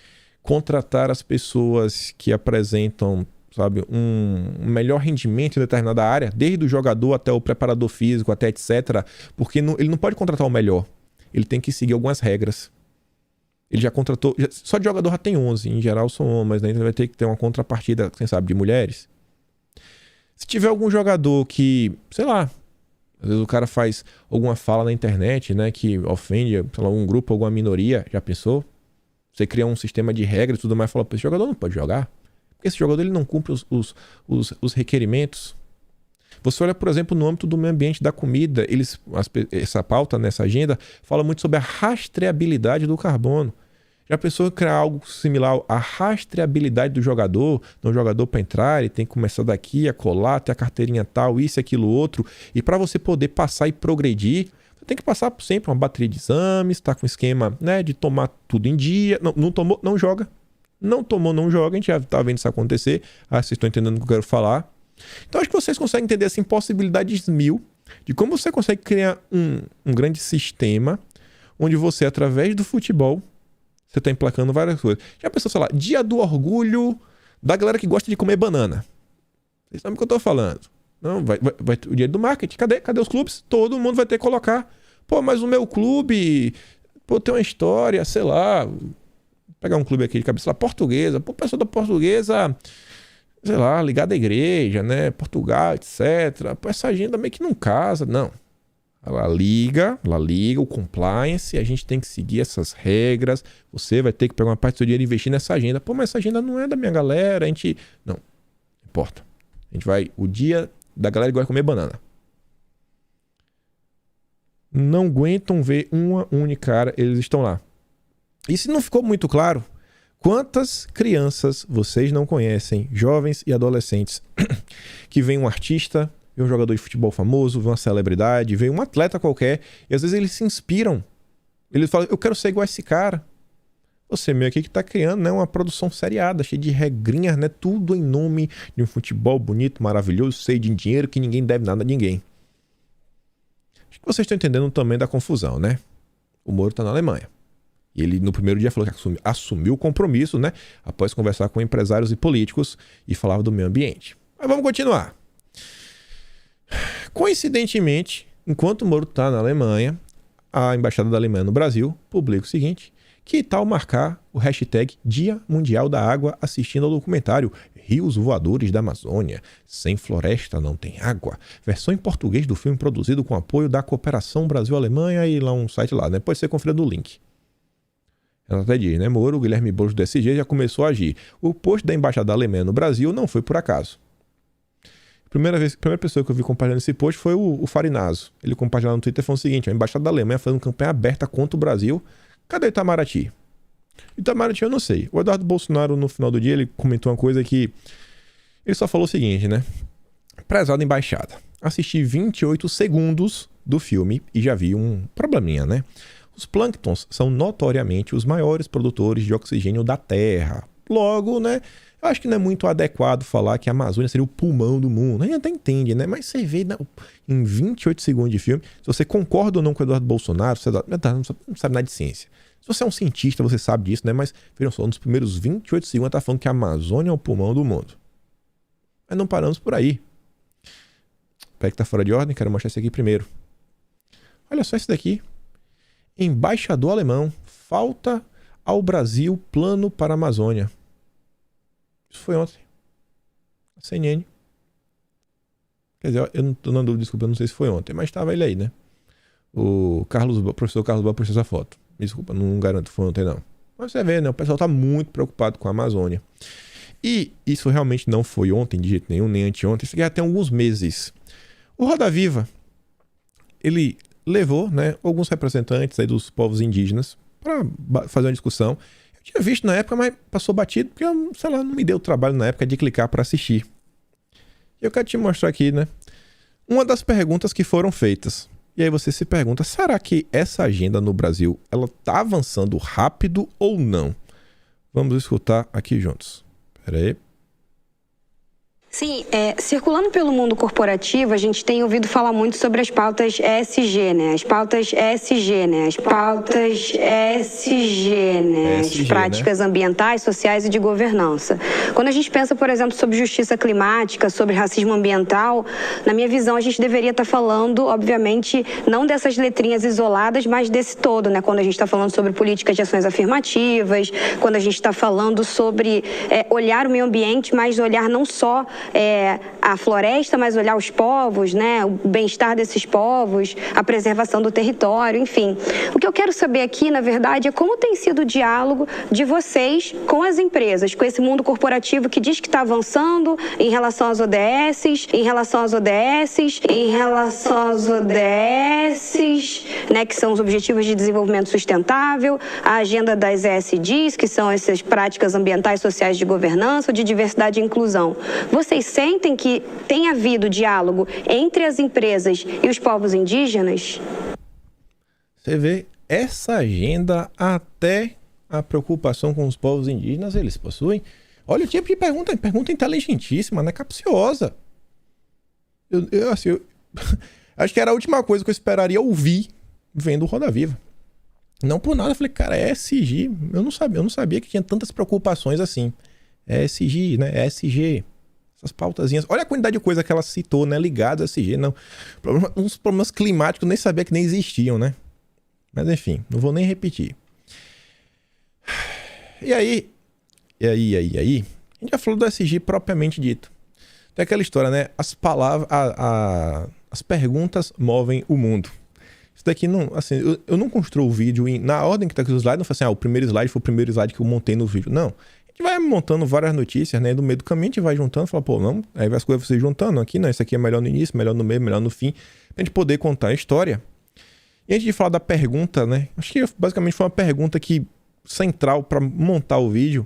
contratar as pessoas que apresentam, sabe, um melhor rendimento em determinada área, desde o jogador até o preparador físico, até etc, porque ele não pode contratar o melhor. Ele tem que seguir algumas regras. Ele já contratou... Só de jogador já tem 11. Em geral são homens, né? Então vai ter que ter uma contrapartida, quem sabe, de mulheres. Se tiver algum jogador que, sei lá, às vezes o cara faz alguma fala na internet, né? Que ofende, sei lá, um grupo, alguma minoria. Já pensou? Você cria um sistema de regras e tudo mais e fala, esse jogador não pode jogar. Porque esse jogador ele não cumpre os requerimentos. Você olha, por exemplo, no âmbito do meio ambiente, da comida, essa pauta, nessa agenda, fala muito sobre a rastreabilidade do carbono. Já pensou em criar algo similar à rastreabilidade do jogador? Um jogador para entrar, ele tem que começar daqui, a colar, ter a carteirinha tal, isso, aquilo, outro. E para você poder passar e progredir, você tem que passar por sempre uma bateria de exames, tá com esquema, né, de tomar tudo em dia. Não tomou, não joga. Não tomou, não joga. A gente já tá vendo isso acontecer. Vocês estão entendendo o que eu quero falar. Então acho que vocês conseguem entender assim, possibilidades mil de como você consegue criar um grande sistema onde você, através do futebol, você está emplacando várias coisas. Já pensou, sei lá, dia do orgulho da galera que gosta de comer banana. Vocês sabem o que eu estou falando. Não, vai o dia do marketing. Cadê os clubes? Todo mundo vai ter que colocar. Pô, mas o meu clube, pô, tem uma história, sei lá. Vou pegar um clube aqui de cabeça lá, Portuguesa. Pô, pessoa da Portuguesa, sei lá, ligada à igreja, né? Portugal, etc. Pô, essa agenda meio que não casa, não. Ela liga, o compliance, a gente tem que seguir essas regras. Você vai ter que pegar uma parte do seu dinheiro e investir nessa agenda. Pô, mas essa agenda não é da minha galera, a gente... Não importa. A gente vai... O dia da galera que gosta de comer banana. Não aguentam ver uma única cara, eles estão lá. E se não ficou muito claro... Quantas crianças vocês não conhecem, jovens e adolescentes, que vem um artista, vem um jogador de futebol famoso, vem uma celebridade, vem um atleta qualquer, e às vezes eles se inspiram. Eles falam, eu quero ser igual a esse cara. Você meio aqui que está criando, né, uma produção seriada, cheia de regrinhas, né, tudo em nome de um futebol bonito, maravilhoso, cheio de dinheiro, que ninguém deve nada a ninguém. Acho que vocês estão entendendo também da confusão, né? O Moro está na Alemanha. E ele, no primeiro dia, falou que assumiu o compromisso, né? Após conversar com empresários e políticos e falava do meio ambiente. Mas vamos continuar. Coincidentemente, enquanto o Moro está na Alemanha, a Embaixada da Alemanha no Brasil publica o seguinte: que tal marcar o hashtag Dia Mundial da Água assistindo ao documentário Rios Voadores da Amazônia. Sem floresta não tem água. Versão em português do filme produzido com apoio da Cooperação Brasil-Alemanha e lá um site lá, né? Pode ser conferido no link. Ela até diz, né? Moro, Guilherme Boulos do SG já começou a agir. O post da Embaixada da Alemanha no Brasil não foi por acaso. A primeira pessoa que eu vi compartilhando esse post foi o Farinazo. Ele compartilhou no Twitter falando o seguinte: a Embaixada da Alemanha fazendo campanha aberta contra o Brasil. Cadê Itamaraty? Itamaraty eu não sei. O Eduardo Bolsonaro, no final do dia, ele comentou uma coisa que... Ele só falou o seguinte, né? Prezada Embaixada, assisti 28 segundos do filme e já vi um probleminha, né? Os plânctons são notoriamente os maiores produtores de oxigênio da Terra. Logo, né, eu acho que não é muito adequado falar que a Amazônia seria o pulmão do mundo. A gente até entende, né? Mas você vê em 28 segundos de filme, se você concorda ou não com o Eduardo Bolsonaro, você não sabe nada de ciência. Se você é um cientista, você sabe disso, né? Mas, vejam só, nos primeiros 28 segundos tá falando que a Amazônia é o pulmão do mundo. Mas não paramos por aí. Peraí que tá fora de ordem, quero mostrar isso aqui primeiro. Olha só isso daqui. Embaixador alemão, falta ao Brasil plano para a Amazônia. Isso foi ontem. A CNN. Quer dizer, eu não estou dando dúvida, desculpa, eu não sei se foi ontem, mas estava ele aí, né? O professor Carlos Boa postou essa foto. Desculpa, não garanto que foi ontem, não. Mas você vê, né? O pessoal está muito preocupado com a Amazônia. E isso realmente não foi ontem, de jeito nenhum, nem anteontem. Isso aqui já tem alguns meses. O Roda Viva, ele levou, né, alguns representantes aí dos povos indígenas para fazer uma discussão. Eu tinha visto na época, mas passou batido, porque, sei lá, não me deu trabalho na época de clicar para assistir. E eu quero te mostrar aqui, né, uma das perguntas que foram feitas. E aí você se pergunta, será que essa agenda no Brasil, ela tá avançando rápido ou não? Vamos escutar aqui juntos. Pera aí. Sim, circulando pelo mundo corporativo, a gente tem ouvido falar muito sobre as pautas ESG, né? As pautas ESG, né? As pautas ESG, né? As práticas ambientais, sociais e de governança. Quando a gente pensa, por exemplo, sobre justiça climática, sobre racismo ambiental, na minha visão, a gente deveria estar falando, obviamente, não dessas letrinhas isoladas, mas desse todo, né? Quando a gente está falando sobre políticas de ações afirmativas, quando a gente está falando sobre olhar o meio ambiente, mas olhar não só a floresta, mas olhar os povos, né? O bem-estar desses povos, a preservação do território, enfim. O que eu quero saber aqui, na verdade, é como tem sido o diálogo de vocês com as empresas, com esse mundo corporativo que diz que está avançando em relação às ODS, né? Que são os Objetivos de Desenvolvimento Sustentável, a agenda das ESGs, que são essas práticas ambientais, sociais de governança, de diversidade e inclusão. Vocês sentem que tem havido diálogo entre as empresas e os povos indígenas? Você vê, essa agenda, até a preocupação com os povos indígenas, eles possuem. Olha o tipo de pergunta inteligentíssima, né? Capciosa. Eu acho que era a última coisa que eu esperaria ouvir vendo o Roda Viva. Não por nada, eu falei, cara, ESG, eu não sabia que tinha tantas preocupações assim. ESG, né? ESG. Essas pautazinhas. Olha a quantidade de coisa que ela citou, né? Ligadas a SG. Não. Uns problemas climáticos eu nem sabia que nem existiam, né? Mas enfim, não vou nem repetir. E aí? A gente já falou do SG propriamente dito. Tem aquela história, né? As palavras, as perguntas movem o mundo. Isso daqui não, assim, eu não construo o vídeo na ordem que tá aqui os slides, não foi assim, o primeiro slide foi o primeiro slide que eu montei no vídeo. Não. A gente vai montando várias notícias, né? No meio do caminho a gente vai juntando, fala, pô, não, aí as coisas vão se juntando aqui, não, isso aqui é melhor no início, melhor no meio, melhor no fim, pra gente poder contar a história. E antes de falar da pergunta, né? Acho que basicamente foi uma pergunta central para montar o vídeo.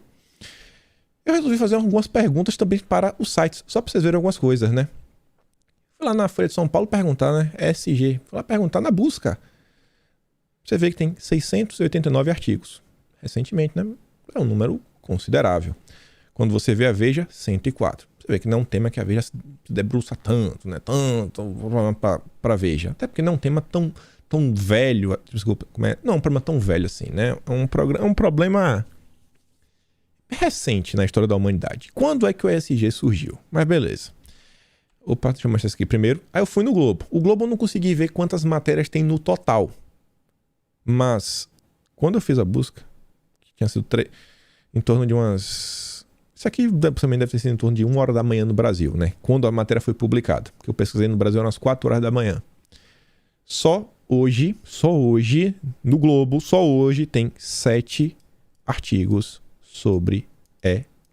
Eu resolvi fazer algumas perguntas também para os sites, só para vocês verem algumas coisas, né? Fui lá na Folha de São Paulo perguntar, né? ESG. Fui lá perguntar na busca. Você vê que tem 689 artigos. Recentemente, né? É um número considerável. Quando você vê a Veja, 104. Você vê que não é um tema que a Veja se debruça tanto, né? Tanto para a Veja. Até porque não é um tema tão velho. Desculpa, não é um problema tão velho assim, né? É um problema recente na história da humanidade. Quando é que o ESG surgiu? Mas beleza. Opa, deixa eu mostrar isso aqui primeiro. Aí eu fui no Globo. O Globo eu não consegui ver quantas matérias tem no total. Mas, quando eu fiz a busca, que tinha sido em torno de umas... Isso aqui também deve ter sido em torno de 1 hora da manhã no Brasil, né? Quando a matéria foi publicada. Porque eu pesquisei no Brasil umas 4 horas da manhã. Só hoje, no Globo, só hoje tem 7 artigos sobre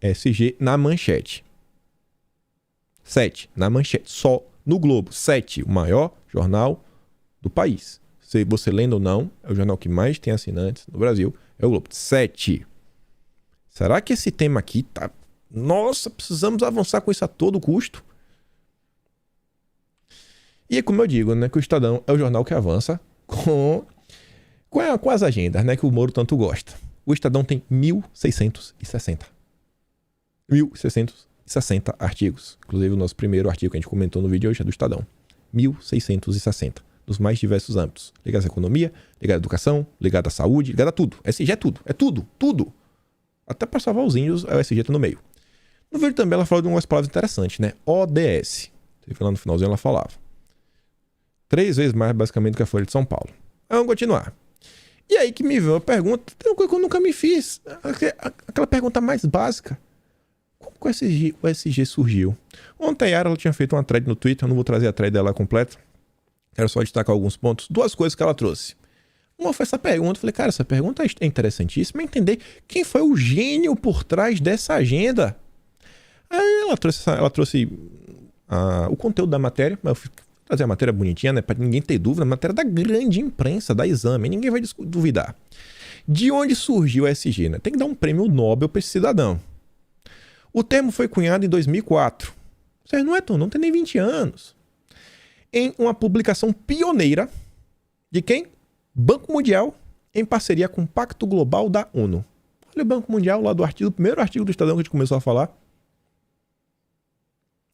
ESG na manchete. 7 na manchete, só no Globo. 7, o maior jornal do país. Se você lendo ou não, é o jornal que mais tem assinantes no Brasil, é o Globo. 7. Será que esse tema aqui tá... Nossa, precisamos avançar com isso a todo custo? E como eu digo, né, que o Estadão é o jornal que avança com as agendas, né, que o Moro tanto gosta. O Estadão tem 1.660. 1.660 artigos. Inclusive o nosso primeiro artigo que a gente comentou no vídeo hoje é do Estadão. 1.660. Dos mais diversos âmbitos. Ligado à economia, ligado à educação, ligado à saúde, ligado a tudo. SG é tudo. É tudo. Tudo. Até para salvar os índios, a SG tá no meio. No vídeo também ela falou de umas palavras interessantes, né? ODS. Lá no finalzinho ela falava. 3 vezes mais, basicamente, do que a Folha de São Paulo. Vamos continuar. E aí que me veio a pergunta, tem uma coisa que eu nunca me fiz. Aquela pergunta mais básica. Como que o ESG surgiu? Ontem a Yara ela tinha feito uma thread no Twitter, eu não vou trazer a thread dela completa. Quero só destacar alguns pontos. 2 coisas que ela trouxe. Uma foi essa pergunta. Eu falei, cara, essa pergunta é interessantíssima. Entender quem foi o gênio por trás dessa agenda. Aí ela trouxe o conteúdo da matéria. Eu fui trazer a matéria bonitinha, né? Pra ninguém ter dúvida. A matéria da grande imprensa, da Exame. Ninguém vai duvidar. De onde surgiu o ESG, né? Tem que dar um prêmio Nobel pra esse cidadão. O termo foi cunhado em 2004. Ou seja, não tem nem 20 anos. Em uma publicação pioneira de quem? Banco Mundial, em parceria com o Pacto Global da ONU. Olha o Banco Mundial lá do artigo, o primeiro artigo do Estadão que a gente começou a falar.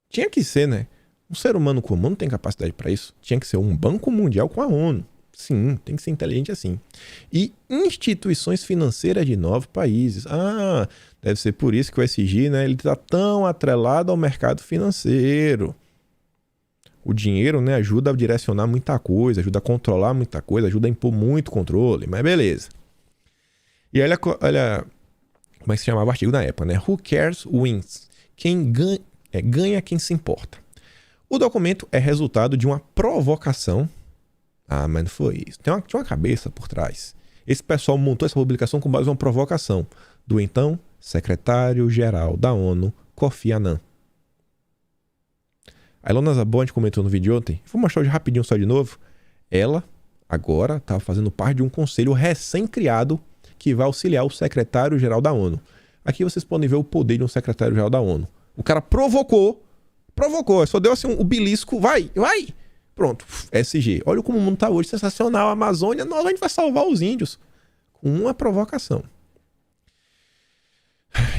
Tinha que ser, né? Um ser humano comum não tem capacidade para isso. Tinha que ser um Banco Mundial com a ONU. Sim, tem que ser inteligente assim. E instituições financeiras de 9 países. Ah, deve ser por isso que o ESG, né, ele está tão atrelado ao mercado financeiro. O dinheiro, né, ajuda a direcionar muita coisa, ajuda a controlar muita coisa, ajuda a impor muito controle, mas beleza. E olha como é que se chamava o artigo na época, né? Who cares wins? Quem ganha quem se importa. O documento é resultado de uma provocação. Ah, mas não foi isso. Tinha uma cabeça por trás. Esse pessoal montou essa publicação com base em uma provocação do então secretário-geral da ONU, Kofi Annan. A Ilona Zabonde comentou no vídeo ontem. Vou mostrar hoje rapidinho só de novo. Ela, agora, estava fazendo parte de um conselho recém-criado que vai auxiliar o secretário-geral da ONU. Aqui vocês podem ver o poder de um secretário-geral da ONU. O cara provocou, só deu assim um belisco, vai! Pronto, SG. Olha como o mundo tá hoje, sensacional. A Amazônia, a gente vai salvar os índios. Com uma provocação.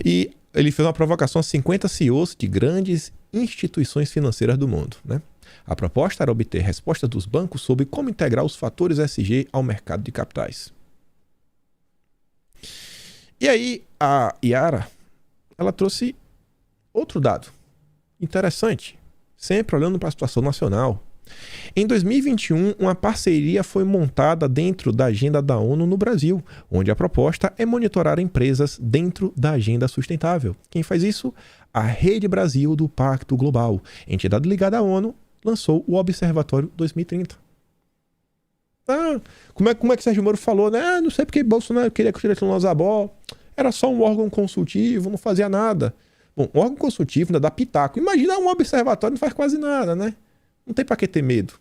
E ele fez uma provocação a 50 CEOs de grandes instituições financeiras do mundo, né? A proposta era obter respostas dos bancos sobre como integrar os fatores SG ao mercado de capitais. E aí, a Yara, ela trouxe outro dado interessante, sempre olhando para a situação nacional. Em 2021, uma parceria foi montada dentro da agenda da ONU no Brasil, onde a proposta é monitorar empresas dentro da agenda sustentável. Quem faz isso? A Rede Brasil do Pacto Global, entidade ligada à ONU, lançou o Observatório 2030. Como é que Sérgio Moro falou, né? Não sei porque Bolsonaro queria que o diretor Lozabó era só um órgão consultivo, não fazia nada. Bom, um órgão consultivo ainda dá pitaco. Imagina um observatório, não faz quase nada, né? Não tem para que ter medo.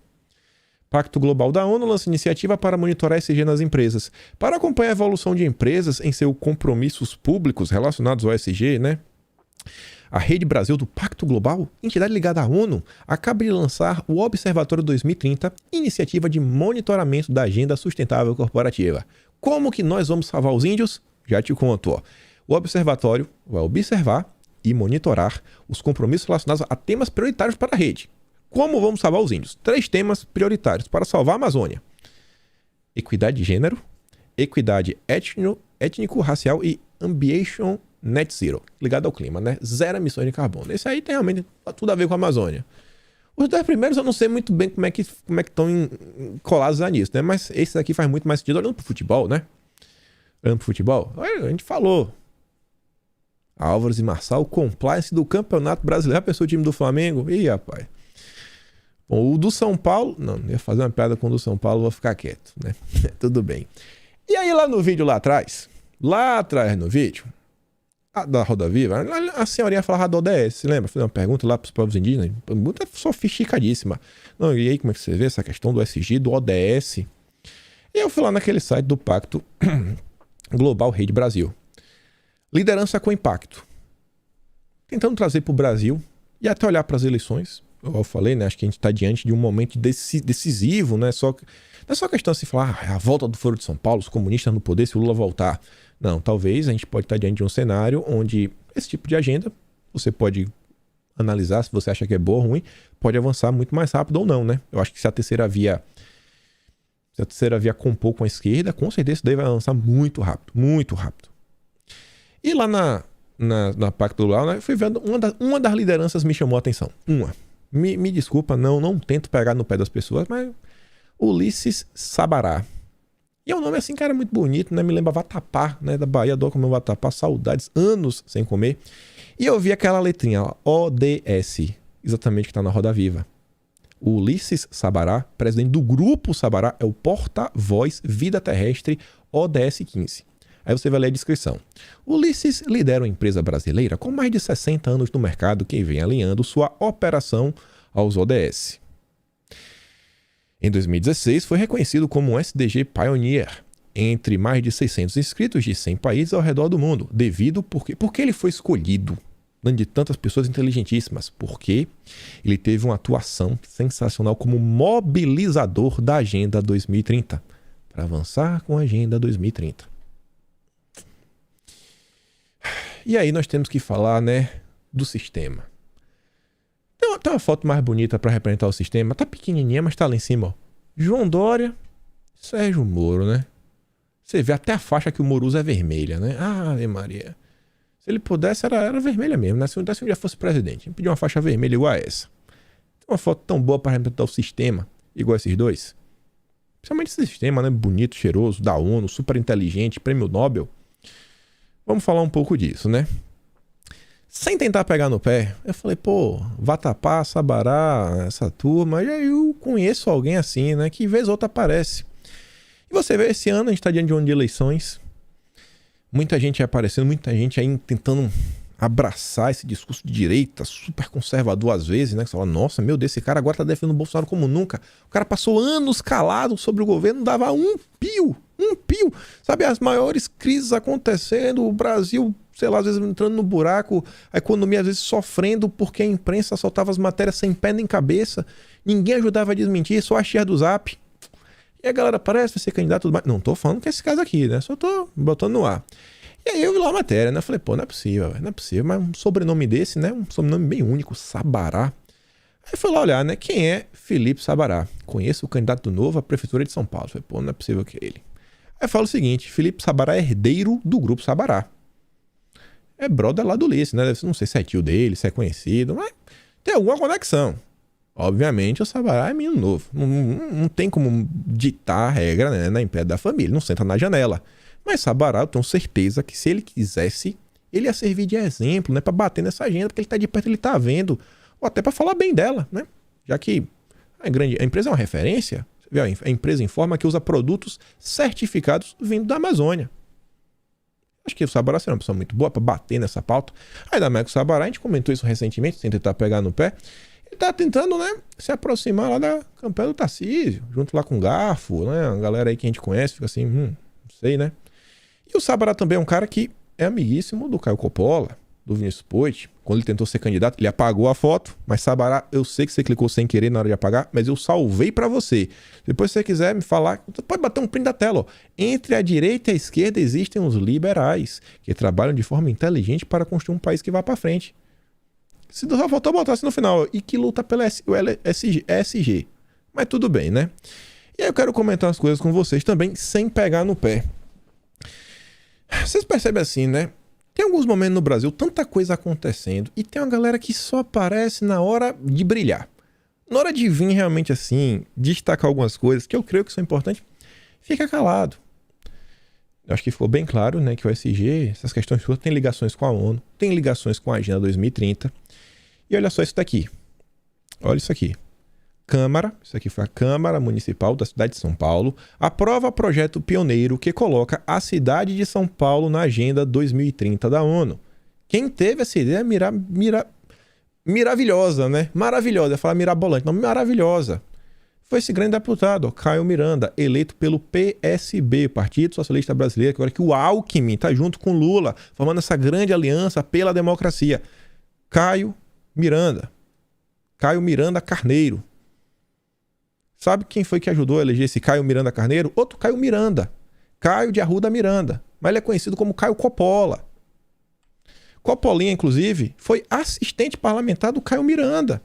Pacto Global da ONU lança iniciativa para monitorar ESG nas empresas. Para acompanhar a evolução de empresas em seus compromissos públicos relacionados ao ESG, né? A Rede Brasil do Pacto Global, entidade ligada à ONU, acaba de lançar o Observatório 2030, iniciativa de monitoramento da agenda sustentável corporativa. Como que nós vamos salvar os índios? Já te conto, ó. O observatório vai observar e monitorar os compromissos relacionados a temas prioritários para a rede. Como vamos salvar os índios? 3 temas prioritários para salvar a Amazônia. Equidade de gênero, equidade étnico-racial e ambition net zero, ligado ao clima, né? 0 emissões de carbono. Esse aí tem realmente tudo a ver com a Amazônia. Os 2 primeiros eu não sei muito bem como é que estão colados nisso, né? Mas esse daqui faz muito mais sentido olhando pro futebol, né? Olhando pro futebol, a gente falou. Álvares e Marçal, compliance do Campeonato Brasileiro. Já pensou o time do Flamengo? Ih, rapaz. Bom, o do São Paulo... Não ia fazer uma piada com o do São Paulo, vou ficar quieto, né? Tudo bem. E aí lá no vídeo lá atrás no vídeo, da Roda Viva, a senhorinha falava do ODS, você lembra? Fiz uma pergunta lá para os povos indígenas, pergunta sofisticadíssima. Não, e aí como é que você vê essa questão do SG, do ODS? E eu fui lá naquele site do Pacto Global Rede Brasil. Liderança com impacto. Tentando trazer para o Brasil e até olhar para as eleições. Eu falei, né? Acho que a gente está diante de um momento decisivo, né? Não é só questão de se falar a volta do Foro de São Paulo, os comunistas no poder, se o Lula voltar. Não, talvez a gente pode estar diante de um cenário onde esse tipo de agenda, você pode analisar se você acha que é boa ou ruim, pode avançar muito mais rápido ou não, né? Eu acho que se a terceira via compor com a esquerda, com certeza isso daí vai avançar muito rápido, muito rápido. E lá na Pacto Global, né, eu fui vendo uma das lideranças me chamou a atenção. Me desculpa, não tento pegar no pé das pessoas, mas Ulisses Sabará. E é um nome assim, cara, muito bonito, né? Me lembra vatapá, né? Da Bahia, adoro comer vatapá, saudades, anos sem comer. E eu vi aquela letrinha, ó, ODS, exatamente que tá na Roda Viva. O Ulisses Sabará, presidente do Grupo Sabará, é o porta-voz Vida Terrestre ODS 15. Aí você vai ler a descrição. Ulisses lidera uma empresa brasileira com mais de 60 anos no mercado que vem alinhando sua operação aos ODS. Em 2016, foi reconhecido como um SDG Pioneer entre mais de 600 inscritos de 100 países ao redor do mundo. Porque ele foi escolhido de tantas pessoas inteligentíssimas? Porque ele teve uma atuação sensacional como mobilizador da Agenda 2030. Para avançar com a Agenda 2030. E aí nós temos que falar, né, do sistema. Tem uma foto mais bonita pra representar o sistema. Tá pequenininha, mas tá lá em cima, ó. João Dória, Sérgio Moro, né? Você vê até a faixa que o Moro usa é vermelha, né? Ave Maria. Se ele pudesse, era vermelha mesmo, né? Se ele já fosse presidente, ele pediu uma faixa vermelha igual a essa. Tem uma foto tão boa pra representar o sistema, igual esses dois. Principalmente esse sistema, né? Bonito, cheiroso, da ONU, super inteligente, prêmio Nobel. Vamos falar um pouco disso, né? Sem tentar pegar no pé, eu falei, pô, Vatapá, Sabará, essa turma, eu conheço alguém assim, né? Que vez ou outra aparece. E você vê, esse ano a gente tá diante de um ano de eleições. Muita gente aparecendo, muita gente aí tentando abraçar esse discurso de direita, super conservador às vezes, né? Que você fala, nossa, meu Deus, esse cara agora tá defendendo o Bolsonaro como nunca. O cara passou anos calado sobre o governo, não dava um pio. Sabe, as maiores crises acontecendo, o Brasil, sei lá, às vezes entrando no buraco, a economia às vezes sofrendo porque a imprensa soltava as matérias sem pé nem cabeça, ninguém ajudava a desmentir, só a tia do Zap. E a galera parece vai ser candidato, tudo mais. Não tô falando que é esse caso aqui, né? Só tô botando no ar. E aí eu vi lá a matéria, né? Falei, pô, não é possível, mas um sobrenome desse, né? Um sobrenome bem único, Sabará. Aí fui lá olhar, né? Quem é Felipe Sabará? Conheço o candidato novo à prefeitura de São Paulo. Falei, pô, não é possível que é ele. Aí fala o seguinte, Felipe Sabará é herdeiro do grupo Sabará. É brother lá do Ulisses, né? Não sei se é tio dele, se é conhecido, mas tem alguma conexão. Obviamente o Sabará é menino novo. Não tem como ditar a regra, né, na império da família. Não senta na janela. Mas Sabará, eu tenho certeza que se ele quisesse, ele ia servir de exemplo, né? Pra bater nessa agenda, porque ele tá de perto, ele tá vendo. Ou até pra falar bem dela, né? Já que a empresa é uma referência. A empresa informa que usa produtos certificados vindo da Amazônia. Acho que o Sabará será uma pessoa muito boa para bater nessa pauta. Ainda mais que o Sabará, a gente comentou isso recentemente, sem tentar pegar no pé. Ele tá tentando, né, se aproximar lá da campanha do Tarcísio, junto lá com o Garfo, né? A galera aí que a gente conhece, fica assim, não sei, né? E o Sabará também é um cara que é amiguíssimo do Caio Coppola, do Vinícius Poit. Quando ele tentou ser candidato, ele apagou a foto. Mas Sabará, eu sei que você clicou sem querer na hora de apagar, mas eu salvei pra você. Depois, se você quiser me falar, você pode bater um print da tela. Ó. Entre a direita e a esquerda existem os liberais, que trabalham de forma inteligente para construir um país que vá pra frente. Se só faltou botar assim no final, ó, e que luta pela ESG. Mas tudo bem, né? E aí eu quero comentar as coisas com vocês também, sem pegar no pé. Vocês percebem assim, né? Tem alguns momentos no Brasil, tanta coisa acontecendo, e tem uma galera que só aparece na hora de brilhar. Na hora de vir realmente assim, destacar algumas coisas que eu creio que são importantes, fica calado. Eu acho que ficou bem claro, né, que o ESG, essas questões todas, tem ligações com a ONU, tem ligações com a Agenda 2030. E olha só isso daqui. Olha isso aqui. Câmara, isso aqui foi a Câmara Municipal da cidade de São Paulo, aprova projeto pioneiro que coloca a cidade de São Paulo na Agenda 2030 da ONU. Quem teve essa ideia maravilhosa, né? Maravilhosa, eu ia falar mirabolante, não, maravilhosa. Foi esse grande deputado, Caio Miranda, eleito pelo PSB, Partido Socialista Brasileiro, que agora que o Alckmin tá junto com Lula, formando essa grande aliança pela democracia. Caio Miranda Carneiro. Sabe quem foi que ajudou a eleger esse Caio Miranda Carneiro? Outro Caio Miranda. Caio de Arruda Miranda. Mas ele é conhecido como Caio Coppola. Coppolinha, inclusive, foi assistente parlamentar do Caio Miranda.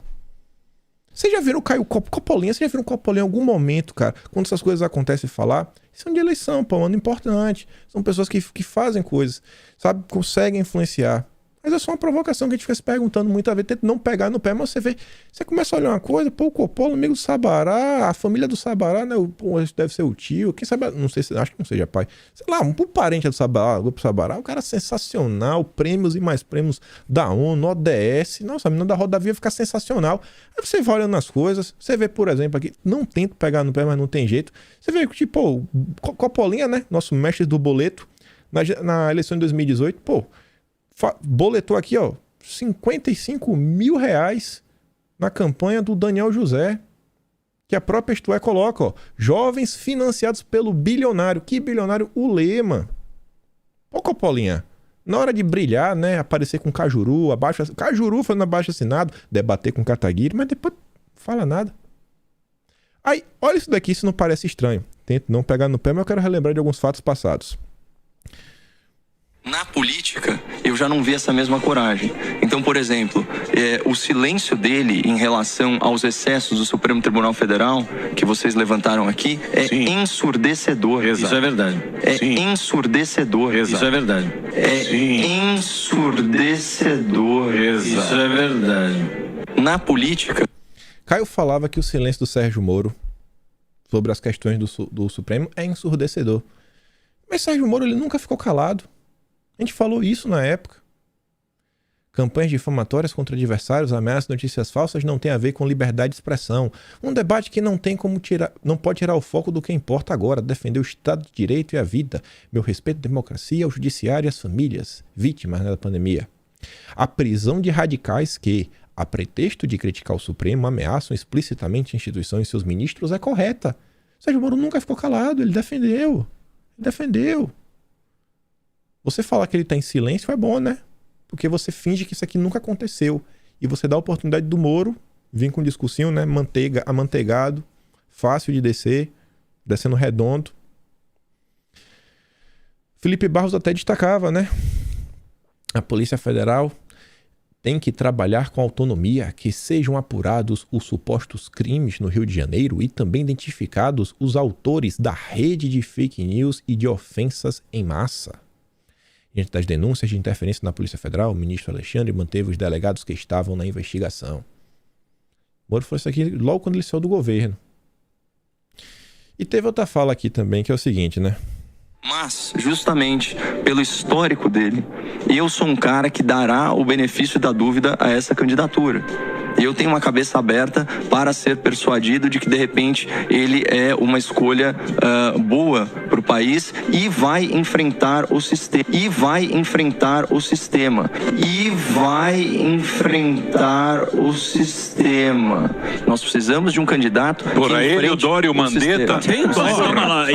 Vocês já viram o Caio Coppolinha? Vocês já viram o Coppolinha em algum momento, cara? Quando essas coisas acontecem falar? Isso é um de eleição, pô, um ano importante. São pessoas que fazem coisas, sabe? Conseguem influenciar. Mas é só uma provocação que a gente fica se perguntando muitas vezes, tenta não pegar no pé, mas você vê, você começa a olhar uma coisa, pô, o Coppola, amigo do Sabará, a família do Sabará, né? Pô, deve ser o tio, quem sabe, não sei, acho que não seja pai, sei lá, um parente do Sabará, o grupo Sabará, um cara sensacional, prêmios e mais prêmios da ONU, ODS, nossa, a menina da Roda Viva fica sensacional. Aí você vai olhando as coisas, você vê, por exemplo, aqui, não tento pegar no pé, mas não tem jeito, você vê, tipo, o Coppolinha, né? Nosso mestre do boleto, na eleição de 2018, pô, boletou aqui, ó, 55 mil reais na campanha do Daniel José, que a própria Isto É coloca, ó, jovens financiados pelo bilionário. Que bilionário? O Lema. Ô, Coppolinha, na hora de brilhar, né, aparecer com Cajuru, Cajuru falando abaixo assinado, debater com Kataguiri, mas depois fala nada. Aí, olha isso daqui, isso não parece estranho. Tento não pegar no pé, mas eu quero relembrar de alguns fatos passados. Na política, eu já não vi essa mesma coragem. Então, por exemplo, o silêncio dele em relação aos excessos do Supremo Tribunal Federal, que vocês levantaram aqui, é ensurdecedor. Exato. Isso é verdade. Ensurdecedor. Exato. Isso é verdade. Ensurdecedor. Exato. Isso é verdade. Na política... Caio falava que o silêncio do Sérgio Moro sobre as questões do Supremo é ensurdecedor. Mas Sérgio Moro, ele nunca ficou calado. A gente falou isso na época. Campanhas difamatórias contra adversários, ameaças, notícias falsas não tem a ver com liberdade de expressão. Um debate que não pode tirar o foco do que importa agora, defender o Estado de Direito e a vida. Meu respeito à democracia, ao judiciário e às famílias vítimas da pandemia. A prisão de radicais que, a pretexto de criticar o Supremo, ameaçam explicitamente a instituição e seus ministros é correta. Sérgio Moro nunca ficou calado, ele defendeu. Você falar que ele tá em silêncio é bom, né? Porque você finge que isso aqui nunca aconteceu. E você dá a oportunidade do Moro vir com um discursinho, né? Amanteigado, fácil de descer, descendo redondo. Felipe Barros até destacava, né? A Polícia Federal tem que trabalhar com autonomia, que sejam apurados os supostos crimes no Rio de Janeiro e também identificados os autores da rede de fake news e de ofensas em massa. Diante das denúncias de interferência na Polícia Federal, o ministro Alexandre manteve os delegados que estavam na investigação. Moro falou isso aqui logo quando ele saiu do governo. E teve outra fala aqui também, que é o seguinte, né? Mas, justamente pelo histórico dele, eu sou um cara que dará o benefício da dúvida a essa candidatura. E eu tenho uma cabeça aberta para ser persuadido de que, de repente, ele é uma escolha boa para o país e vai enfrentar o sistema. Nós precisamos de um candidato que enfrente ele, o Dória e o Mandetta. Calma lá.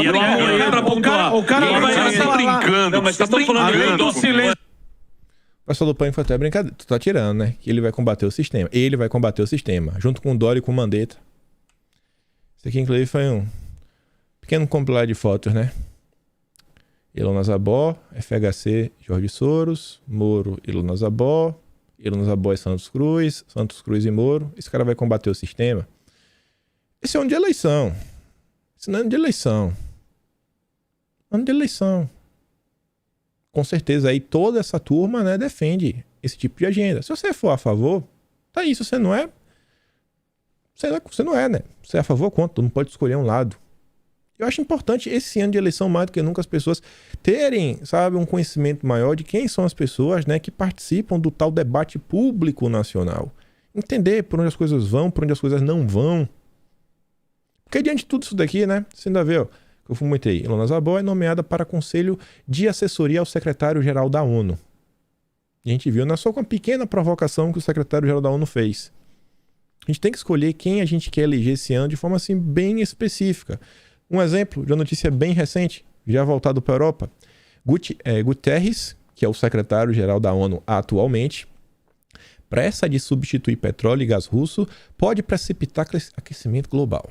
O cara tá brincando. Não, mas vocês estão falando do silêncio. O pessoal do Pânico foi até brincadeira. Tu tá tirando, né? Que ele vai combater o sistema. Ele vai combater o sistema. Junto com o Dória e com o Mandetta. Isso aqui, inclusive, foi um pequeno compilado de fotos, né? Ilona Zabó, FHC, Jorge Soros, Moro, Ilona Zabó e Santos Cruz e Moro. Esse cara vai combater o sistema. Esse é um ano de eleição. Esse não é ano de eleição. Ano de eleição. Com certeza aí toda essa turma, né, defende esse tipo de agenda. Se você for a favor, tá aí. Se você não é, você não é, né? Você é a favor ou contra, tu não pode escolher um lado. Eu acho importante esse ano de eleição, mais do que nunca, as pessoas terem, sabe, um conhecimento maior de quem são as pessoas, né, que participam do tal debate público nacional. Entender por onde as coisas vão, por onde as coisas não vão. Porque diante de tudo isso daqui, né, você ainda vê, ó, que eu comentei, Ilona Zabó é nomeada para conselho de assessoria ao secretário-geral da ONU. A gente viu, não é só com uma pequena provocação que o secretário-geral da ONU fez. A gente tem que escolher quem a gente quer eleger esse ano de forma assim bem específica. Um exemplo de uma notícia bem recente, já voltado para a Europa. Guterres, que é o secretário-geral da ONU atualmente, pressa de substituir petróleo e gás russo pode precipitar aquecimento global.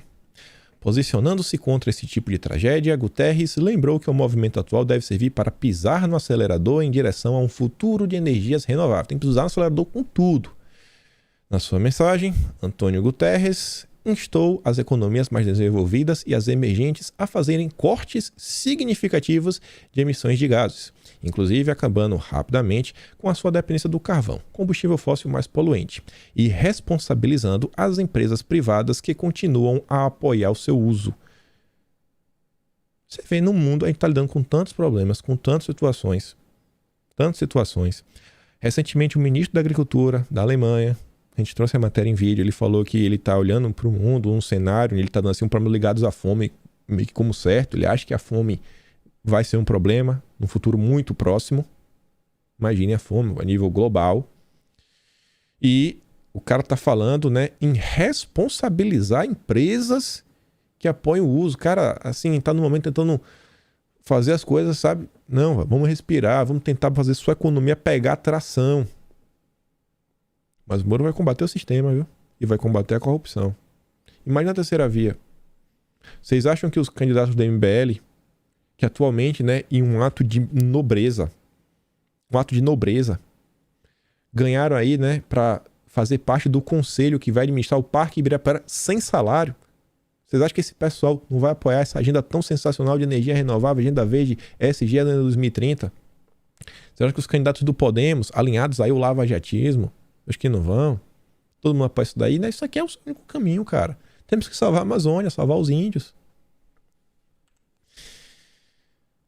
Posicionando-se contra esse tipo de tragédia, Guterres lembrou que o movimento atual deve servir para pisar no acelerador em direção a um futuro de energias renováveis. Tem que pisar no acelerador com tudo. Na sua mensagem, Antônio Guterres instou as economias mais desenvolvidas e as emergentes a fazerem cortes significativos de emissões de gases, inclusive acabando rapidamente com a sua dependência do carvão, combustível fóssil mais poluente, e responsabilizando as empresas privadas que continuam a apoiar o seu uso. Você vê, no mundo a gente está lidando com tantos problemas, com tantas situações. Recentemente, o ministro da Agricultura da Alemanha, a gente trouxe a matéria em vídeo, ele falou que ele está olhando para o mundo, um cenário, ele está dando assim, um problema ligados à fome, meio que como certo. Ele acha que a fome vai ser um problema no futuro muito próximo. Imagine a fome a nível global. E o cara está falando, né, em responsabilizar empresas que apoiam o uso. Cara, assim, está no momento tentando fazer as coisas, sabe? Não, vamos respirar, vamos tentar fazer sua economia pegar tração. Mas o Moro vai combater o sistema, viu? E vai combater a corrupção. Imagina a terceira via. Vocês acham que os candidatos do MBL, que atualmente, né, em um ato de nobreza, um ato de nobreza. Ganharam aí, né, para fazer parte do conselho que vai administrar o Parque Ibirapuera sem salário. Vocês acham que esse pessoal não vai apoiar essa agenda tão sensacional de energia renovável, agenda verde, ESG até 2030? Vocês acham que os candidatos do Podemos, alinhados aí ao lavajatismo, acho que não vão? Todo mundo apoia isso daí, né? Isso aqui é o único caminho, cara. Temos que salvar a Amazônia, salvar os índios.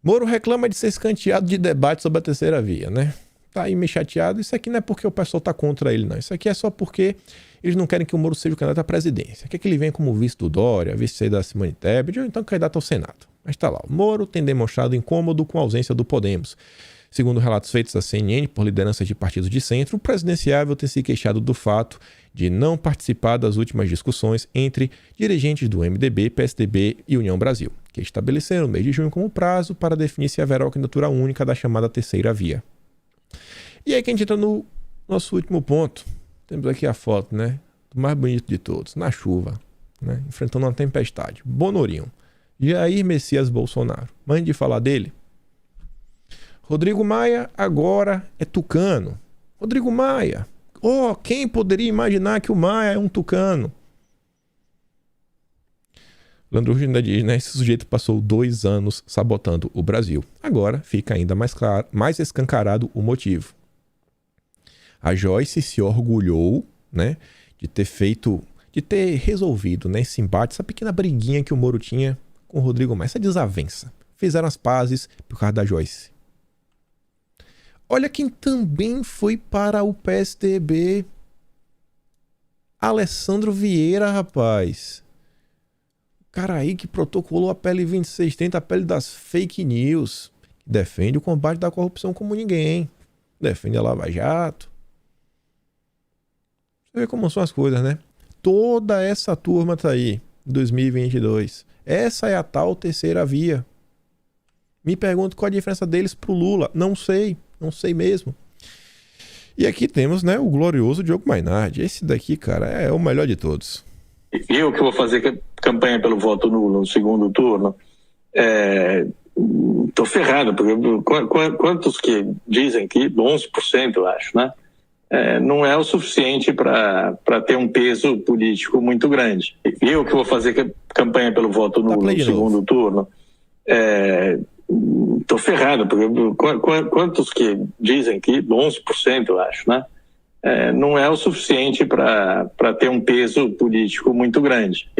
Moro reclama de ser escanteado de debate sobre a terceira via, né? Tá aí meio chateado. Isso aqui não é porque o pessoal tá contra ele, não. Isso aqui é só porque eles não querem que o Moro seja o candidato à presidência. Quer que ele venha como vice do Dória, vice da Simone Tebet, ou então candidato ao Senado. Mas tá lá. O Moro tem demonstrado incômodo com a ausência do Podemos. Segundo relatos feitos à CNN por lideranças de partidos de centro, o presidenciável tem se queixado do fato de não participar das últimas discussões entre dirigentes do MDB, PSDB e União Brasil, que estabeleceram o mês de junho como prazo para definir se haverá uma candidatura única da chamada terceira via. E aí que a gente entra no nosso último ponto. Temos aqui a foto, né? Do mais bonito de todos, na chuva, né? Enfrentando uma tempestade. Bonorinho. Jair Messias Bolsonaro. Mas antes de falar dele, Rodrigo Maia agora é tucano. Rodrigo Maia. Oh, quem poderia imaginar que o Maia é um tucano? Landru ainda diz, né? Esse sujeito passou 2 anos sabotando o Brasil. Agora fica ainda mais claro, mais escancarado o motivo. A Joyce se orgulhou, né, de ter resolvido, né, esse embate, essa pequena briguinha que o Moro tinha com o Rodrigo Maia, essa desavença. Fizeram as pazes por causa da Joyce. Olha quem também foi para o PSDB. Alessandro Vieira, rapaz. O cara aí que protocolou a PL 2630, a PL das fake news. Defende o combate da corrupção como ninguém. Defende a Lava Jato. Você vê como são as coisas, né? Toda essa turma tá aí, em 2022. Essa é a tal terceira via. Me pergunto qual a diferença deles pro Lula. Não sei mesmo. E aqui temos, né, o glorioso Diogo Mainardi. Esse daqui, cara, é o melhor de todos. Eu que vou fazer campanha pelo voto nulo no segundo turno, tô ferrado, porque quantos que dizem que 11%, eu acho, né? Não é o suficiente para ter um peso político muito grande. Eu que vou fazer campanha pelo voto nulo no segundo turno, tô ferrado, porque quantos que dizem que 11%, eu acho, né? Não é o suficiente para ter um peso político muito grande.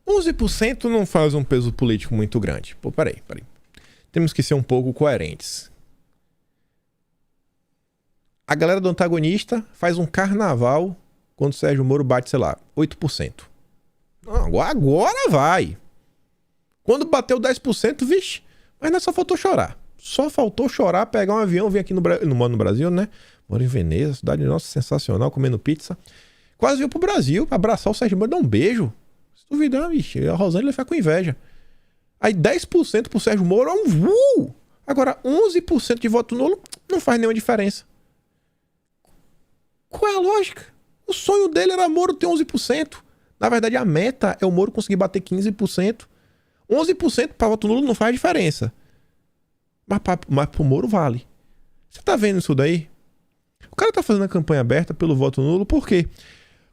11% não faz um peso político muito grande. Pô, peraí. Temos que ser um pouco coerentes. A galera do antagonista faz um carnaval quando o Sérgio Moro bate, sei lá, 8%. Não, agora vai. Quando bateu 10%, vixe, mas não só faltou chorar. Só faltou chorar, pegar um avião, vir aqui não moro no Brasil, né? Moro em Veneza, cidade nossa sensacional, comendo pizza. Quase veio pro Brasil, abraçar o Sérgio Moro, dar um beijo. Se duvidar, vixe, a Rosângela vai ficar com inveja. Aí 10% pro Sérgio Moro é um Agora 11% de voto nulo não faz nenhuma diferença. Qual é a lógica? O sonho dele era Moro ter 11%. Na verdade, a meta é o Moro conseguir bater 15%. 11% para voto nulo não faz diferença. Mas pro Moro vale. Você tá vendo isso daí? O cara tá fazendo a campanha aberta pelo voto nulo, por quê?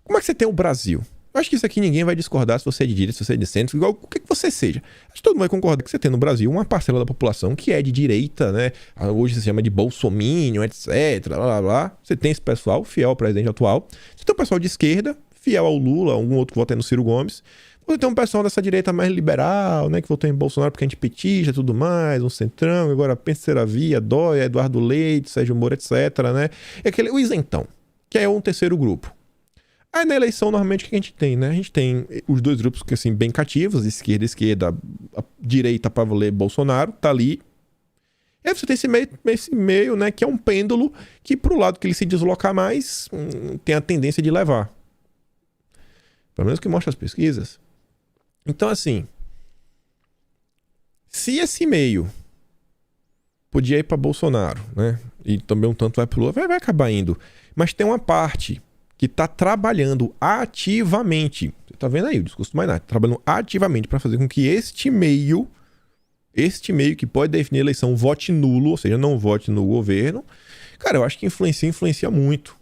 Como é que você tem o Brasil? Eu acho que isso aqui ninguém vai discordar se você é de direita, se você é de centro, igual o que você seja. Acho que todo mundo vai concordar que você tem no Brasil uma parcela da população que é de direita, né? Hoje se chama de bolsominion, etc. Blá, blá, blá. Você tem esse pessoal fiel ao presidente atual. Você tem um pessoal de esquerda, fiel ao Lula, algum outro que vota no Ciro Gomes. Você tem um pessoal dessa direita mais liberal, né? Que votou em Bolsonaro porque é antipetista e tudo mais, um centrão, agora terceira via, Dória, Eduardo Leite, Sérgio Moro, etc, né? É o isentão, que é um terceiro grupo. Aí na eleição, normalmente, o que a gente tem, né? A gente tem os dois grupos que, assim, bem cativos, esquerda, a direita para valer Bolsonaro, tá ali. E aí você tem esse meio, né? Que é um pêndulo que, pro lado que ele se deslocar mais, tem a tendência de levar. Pelo menos que mostra as pesquisas. Então, assim, se esse meio podia ir para Bolsonaro, né? E também um tanto vai pro Lula, vai acabar indo. Mas tem uma parte que está trabalhando ativamente. Você está vendo aí o discurso do Mainardi, trabalhando ativamente para fazer com que este meio este meio que pode definir a eleição, vote nulo, ou seja, não vote no governo, cara, eu acho que influencia muito.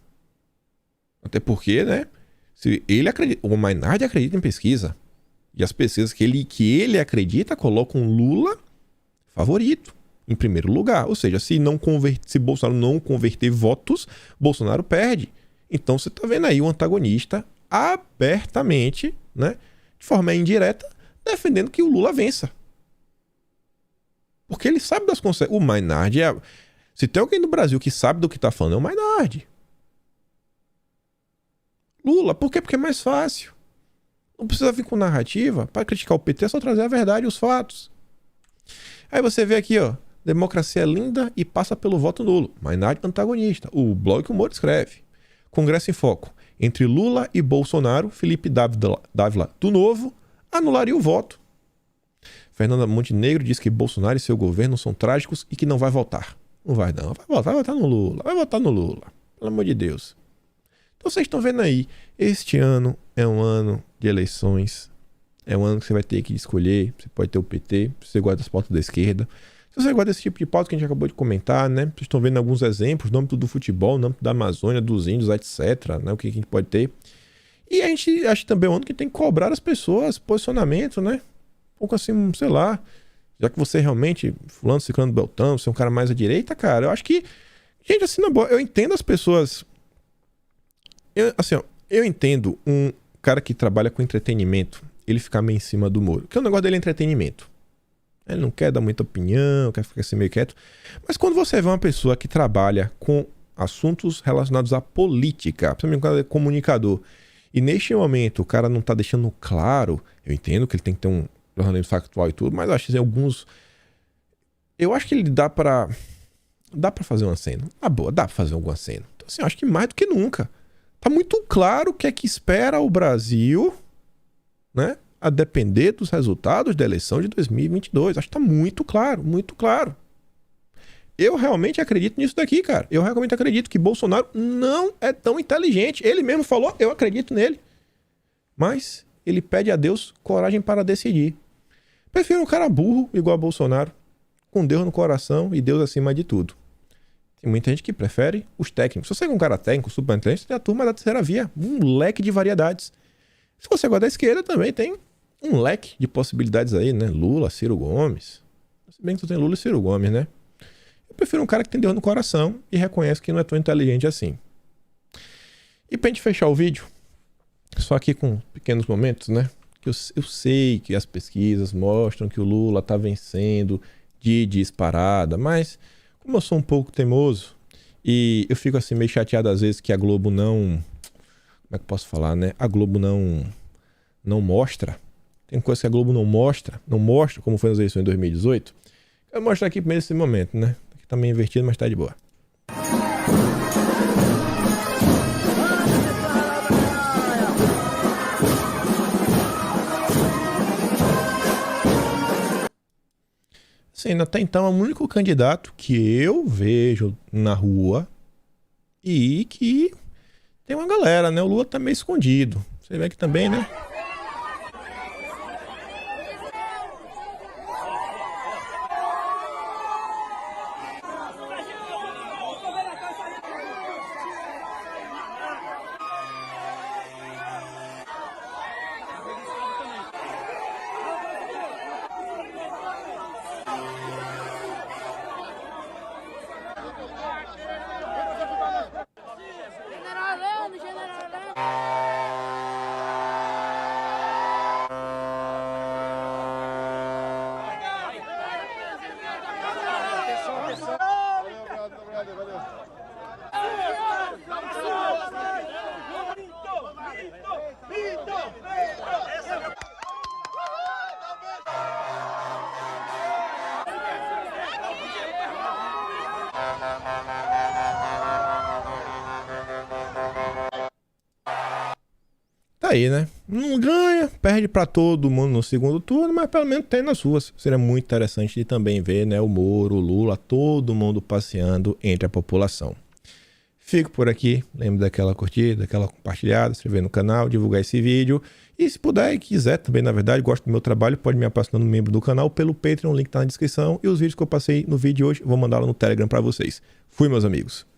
Até porque, né, se ele acredita, o Maynard acredita em pesquisa, e as pesquisas que ele acredita colocam Lula favorito, em primeiro lugar. Ou seja, se Bolsonaro não converter votos, Bolsonaro perde. Então você tá vendo aí o antagonista abertamente, né, de forma indireta, defendendo que o Lula vença. Porque ele sabe das consequências. O Maynard se tem alguém no Brasil que sabe do que tá falando, é o Maynard. Lula, por quê? Porque é mais fácil. Não precisa vir com narrativa. Para criticar o PT é só trazer a verdade e os fatos. Aí você vê aqui, ó, democracia é linda e passa pelo voto nulo. Maynard antagonista. O blog que o Moro escreve. Congresso em Foco. Entre Lula e Bolsonaro, Felipe Dávila do Novo anularia o voto. Fernanda Montenegro diz que Bolsonaro e seu governo são trágicos e que não vai votar. Não vai não. Vai votar no Lula. Vai votar no Lula. Pelo amor de Deus. Então vocês estão vendo aí. Este ano é um ano de eleições. É um ano que você vai ter que escolher. Você pode ter o PT, se você gosta das pautas da esquerda. Se você gosta desse tipo de pauta que a gente acabou de comentar, né? Vocês estão vendo alguns exemplos no âmbito do futebol, no âmbito da Amazônia, dos índios, etc. Né? O que a gente pode ter. E a gente acha também um ano que tem que cobrar as pessoas posicionamento, né? Um pouco assim, sei lá. Já que você realmente, fulano, ciclano, beltrano, você é um cara mais à direita, cara, eu acho que... Gente, assim, na boa, eu entendo as pessoas... Eu entendo um cara que trabalha com entretenimento, ele ficar meio em cima do Moro. Porque o negócio dele é entretenimento. Ele não quer dar muita opinião, quer ficar assim meio quieto. Mas quando você vê uma pessoa que trabalha com assuntos relacionados à política, principalmente quando é comunicador, e neste momento o cara não tá deixando claro, eu entendo que ele tem que ter um jornalismo factual e tudo, mas eu acho que tem alguns... Eu acho que ele dá pra fazer um aceno. Ah, boa, dá pra fazer algum aceno. Então assim, eu acho que mais do que nunca. Tá muito claro o que é que espera o Brasil, né? A depender dos resultados da eleição de 2022. Acho que tá muito claro, muito claro. Eu realmente acredito nisso daqui, cara. Eu realmente acredito que Bolsonaro não é tão inteligente. Ele mesmo falou, eu acredito nele. Mas ele pede a Deus coragem para decidir. Prefiro um cara burro igual a Bolsonaro, com Deus no coração e Deus acima de tudo. Tem muita gente que prefere os técnicos. Se você é um cara técnico, super inteligente, você tem a turma da terceira via. Um leque de variedades. Se você gosta da esquerda, também tem um leque de possibilidades aí, né? Lula, Ciro Gomes. Se bem que tu tem Lula e Ciro Gomes, né? Eu prefiro um cara que tem Deus no coração e reconhece que não é tão inteligente assim. E pra gente fechar o vídeo, só aqui com pequenos momentos, né? Que eu sei que as pesquisas mostram que o Lula tá vencendo de disparada, mas como eu sou um pouco teimoso e eu fico assim meio chateado às vezes que a Globo não... Como é que eu posso falar, né? A Globo não mostra. Tem coisa que a Globo não mostra como foi nas eleições de 2018. Eu vou mostrar aqui primeiro esse momento, né? Aqui tá meio invertido, mas tá de boa. Assim, até então é o único candidato que eu vejo na rua e que tem uma galera, né? O Lula tá meio escondido. Você vê aqui também, né? Tá aí, né? Não ganha, perde pra todo mundo no segundo turno, mas pelo menos tem nas ruas. Seria muito interessante de também ver, né, o Moro, o Lula, todo mundo passeando entre a população. Fico por aqui. Lembre daquela curtida, daquela compartilhada, se inscrever no canal, divulgar esse vídeo. E se puder e quiser também, na verdade, gosta do meu trabalho, pode me apaixonar no membro do canal pelo Patreon, o link tá na descrição. E os vídeos que eu passei no vídeo de hoje, eu vou mandar lá no Telegram para vocês. Fui, meus amigos.